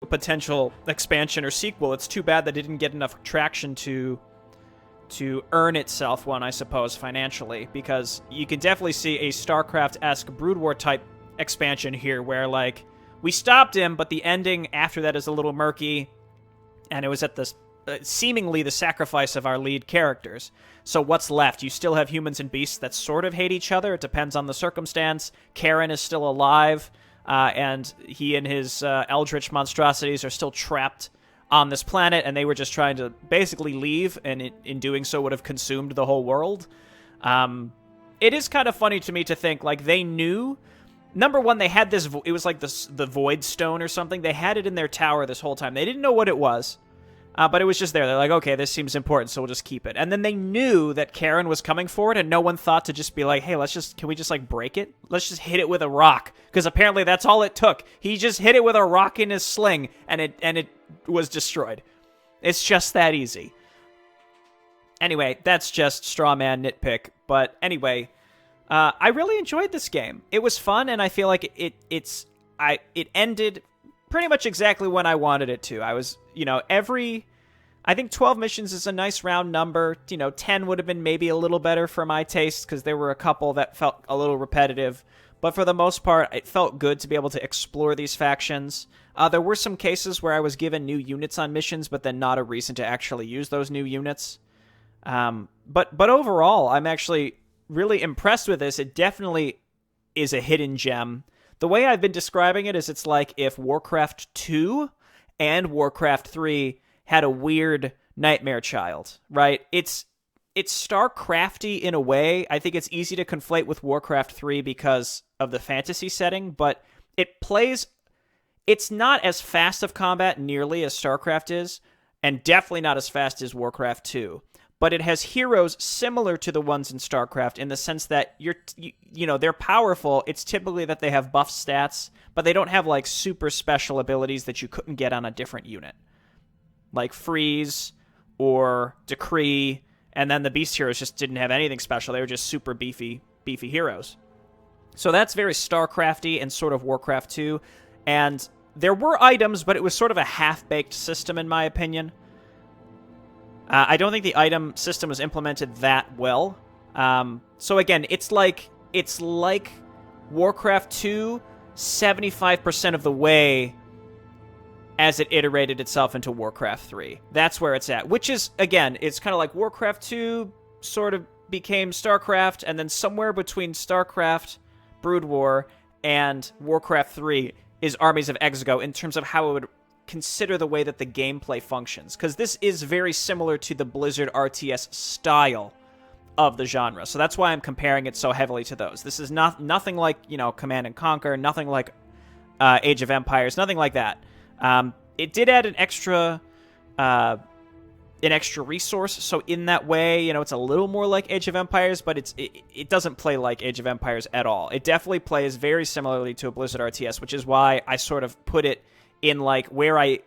potential expansion or sequel. It's too bad that it didn't get enough traction to earn itself one, I suppose, financially, because you can definitely see a StarCraft-esque Brood War type expansion here where, like, we stopped him, but the ending after that is a little murky, and it was at the seemingly the sacrifice of our lead characters. So what's left? You still have humans and beasts that sort of hate each other. It depends on the circumstance. Karen is still alive, and he and his eldritch monstrosities are still trapped on this planet, and they were just trying to basically leave, and in doing so would have consumed the whole world. It is kind of funny to me to think, like, they knew... Number one, they had this... It was like the Void Stone or something. They had it in their tower this whole time. They didn't know what it was, but it was just there. They're like, okay, this seems important, so we'll just keep it. And then they knew that Karen was coming for it, and no one thought to just be like, hey, can we just, like, break it? Let's just hit it with a rock. Because apparently that's all it took. He just hit it with a rock in his sling, and it was destroyed. It's just that easy. Anyway, that's just straw man nitpick. But anyway, I really enjoyed this game. It was fun, and I feel like it ended pretty much exactly when I wanted it to. I was, I think 12 missions is a nice round number. 10 would have been maybe a little better for my taste, because there were a couple that felt a little repetitive. But for the most part, it felt good to be able to explore these factions. There were some cases where I was given new units on missions, but then not a reason to actually use those new units. But overall, I'm actually really impressed with this. It definitely is a hidden gem. The way I've been describing it is it's like if Warcraft 2 and Warcraft 3 had a weird nightmare child, right? It's StarCrafty in a way. I think it's easy to conflate with Warcraft 3 because of the fantasy setting, but it's not as fast of combat nearly as StarCraft is, and definitely not as fast as Warcraft 2. But it has heroes similar to the ones in StarCraft in the sense that they're powerful. It's typically that they have buff stats, but they don't have like super special abilities that you couldn't get on a different unit, like Freeze or Decree. And then the Beast heroes just didn't have anything special. They were just super beefy heroes. So that's very StarCrafty and sort of Warcraft 2. And there were items, but it was sort of a half-baked system in my opinion. I don't think the item system was implemented that well. So again, it's like Warcraft 2 75% of the way as it iterated itself into Warcraft 3. That's where it's at. Which is, again, it's kind of like Warcraft 2 sort of became StarCraft, and then somewhere between StarCraft, Brood War, and Warcraft 3 is Armies of Exigo in terms of how it would consider the way that the gameplay functions, because this is very similar to the Blizzard RTS style of the genre. So that's why I'm comparing it so heavily to those. This is nothing like, Command and Conquer, nothing like Age of Empires, nothing like that. It did add an extra resource, so in that way, it's a little more like Age of Empires, but it doesn't play like Age of Empires at all. It definitely plays very similarly to a Blizzard RTS, which is why I sort of put it in where I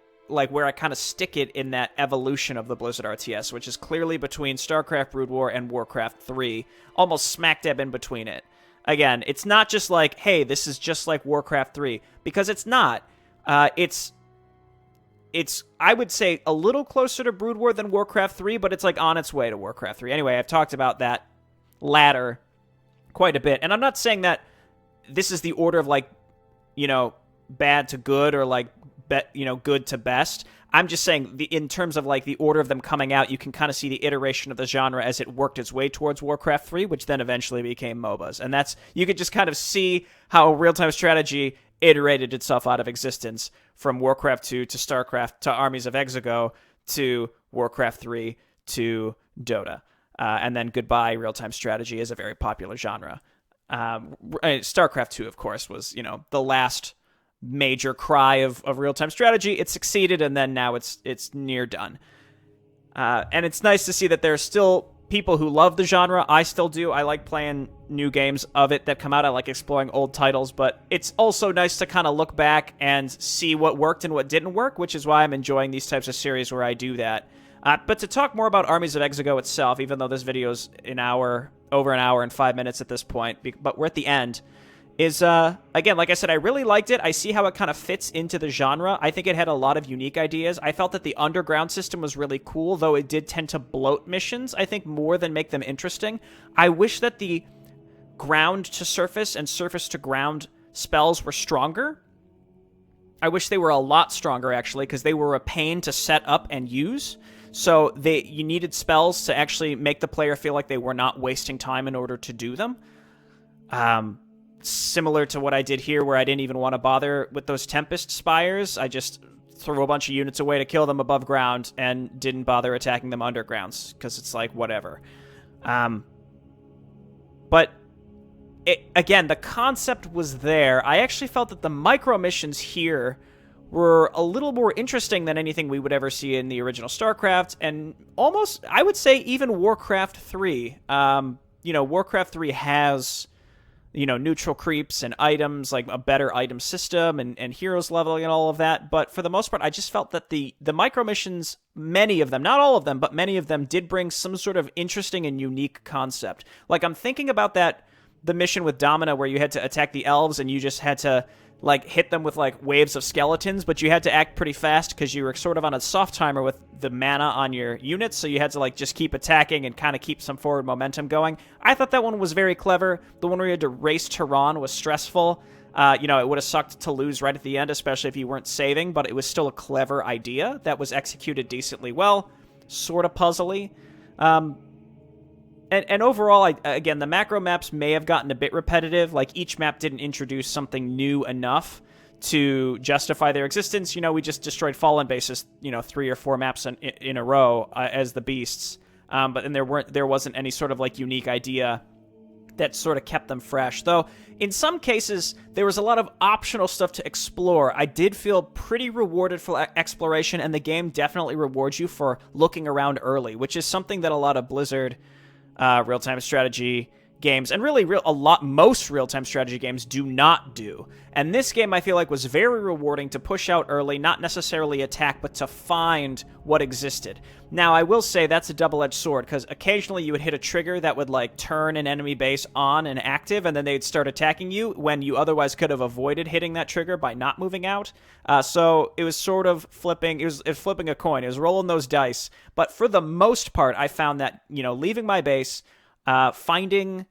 kind of stick it in that evolution of the Blizzard RTS, which is clearly between StarCraft, Brood War, and Warcraft 3, almost smack dab in between it. Again, it's not just like, hey, this is just like Warcraft 3, because it's not. It's I would say a little closer to Brood War than Warcraft 3, but it's on its way to Warcraft 3. Anyway, I've talked about that latter quite a bit, and I'm not saying that this is the order of bad to good or good to best. I'm just saying in terms of the order of them coming out, you can kind of see the iteration of the genre as it worked its way towards Warcraft 3, which then eventually became MOBAs. And you could just kind of see how real-time strategy iterated itself out of existence from Warcraft 2 to StarCraft to Armies of Exigo to Warcraft 3 to Dota. And then goodbye, real-time strategy is a very popular genre. StarCraft 2, of course, was, the last major cry of real-time strategy. It succeeded, and then now it's near done. And it's nice to see that there are still people who love the genre. I still do. I like playing new games of it that come out. I like exploring old titles, but it's also nice to kind of look back and see what worked and what didn't work, which is why I'm enjoying these types of series where I do that. But to talk more about Armies of Exigo itself, even though this video is over an hour and 5 minutes at this point, but we're at the end, is, again, like I said, I really liked it. I see how it kind of fits into the genre. I think it had a lot of unique ideas. I felt that the underground system was really cool, though it did tend to bloat missions, I think, more than make them interesting. I wish that the ground to surface and surface to ground spells were stronger. I wish they were a lot stronger, actually, because they were a pain to set up and use. So you needed spells to actually make the player feel like they were not wasting time in order to do them. Similar to what I did here, where I didn't even want to bother with those Tempest Spires. I just threw a bunch of units away to kill them above ground and didn't bother attacking them undergrounds, because it's like, whatever. But, again, the concept was there. I actually felt that the micro missions here were a little more interesting than anything we would ever see in the original StarCraft, and almost, I would say, even Warcraft 3. Warcraft 3 has, neutral creeps and items, like a better item system and heroes leveling and all of that, but for the most part, I just felt that the micro missions, many of them, not all of them, but many of them did bring some sort of interesting and unique concept. Like, I'm thinking about the mission with Domina where you had to attack the elves and you just had to hit them with waves of skeletons, but you had to act pretty fast because you were sort of on a soft timer with the mana on your units, so you had to just keep attacking and kind of keep some forward momentum going. I thought that one was very clever. The one where you had to race Tehran was stressful. It would have sucked to lose right at the end, especially if you weren't saving, but it was still a clever idea that was executed decently well, sort of puzzly. And overall, again, the macro maps may have gotten a bit repetitive. Each map didn't introduce something new enough to justify their existence. We just destroyed Fallen bases, 3 or 4 maps in a row as the beasts. But then there wasn't any sort of unique idea that sort of kept them fresh. Though, in some cases, there was a lot of optional stuff to explore. I did feel pretty rewarded for exploration, and the game definitely rewards you for looking around early, which is something that a lot of Blizzard real-time strategy games, and really most real-time strategy games do not do. And this game, I feel like, was very rewarding to push out early, not necessarily attack, but to find what existed. Now, I will say that's a double-edged sword, because occasionally you would hit a trigger that would, turn an enemy base on and active, and then they'd start attacking you when you otherwise could have avoided hitting that trigger by not moving out. So it was sort of flipping, it was flipping a coin. It was rolling those dice. But for the most part, I found that, leaving my base, finding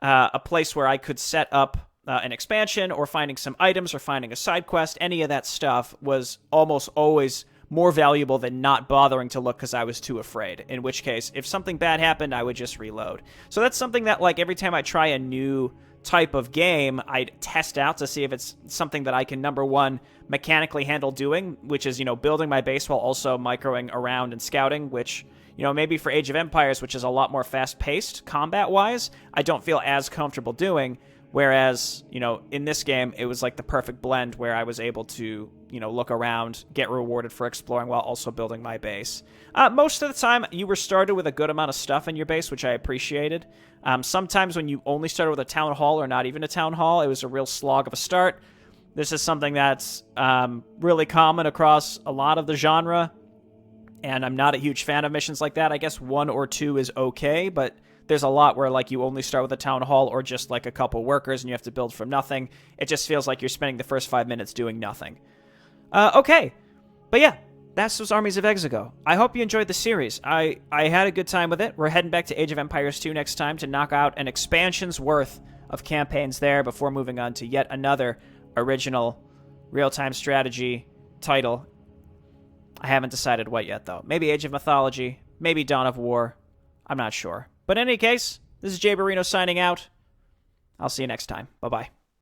a place where I could set up an expansion, or finding some items, or finding a side quest, any of that stuff was almost always more valuable than not bothering to look because I was too afraid. In which case, if something bad happened, I would just reload. So that's something that, every time I try a new type of game, I'd test out to see if it's something that I can, number one, mechanically handle doing, which is, building my base while also microing around and scouting, which, maybe for Age of Empires, which is a lot more fast-paced combat-wise, I don't feel as comfortable doing. Whereas, in this game, it was the perfect blend where I was able to, look around, get rewarded for exploring while also building my base. Most of the time, you were started with a good amount of stuff in your base, which I appreciated. Sometimes when you only started with a town hall or not even a town hall, it was a real slog of a start. This is something that's really common across a lot of the genre, and I'm not a huge fan of missions like that. I guess 1 or 2 is okay, but there's a lot where, you only start with a town hall or just, a couple workers and you have to build from nothing. It just feels like you're spending the first 5 minutes doing nothing. Okay. But yeah, that was Armies of Exigo. I hope you enjoyed the series. I had a good time with it. We're heading back to Age of Empires 2 next time to knock out an expansion's worth of campaigns there before moving on to yet another original real-time strategy title. I haven't decided what yet, though. Maybe Age of Mythology, maybe Dawn of War. I'm not sure. But in any case, this is Jay Barrino signing out. I'll see you next time. Bye-bye.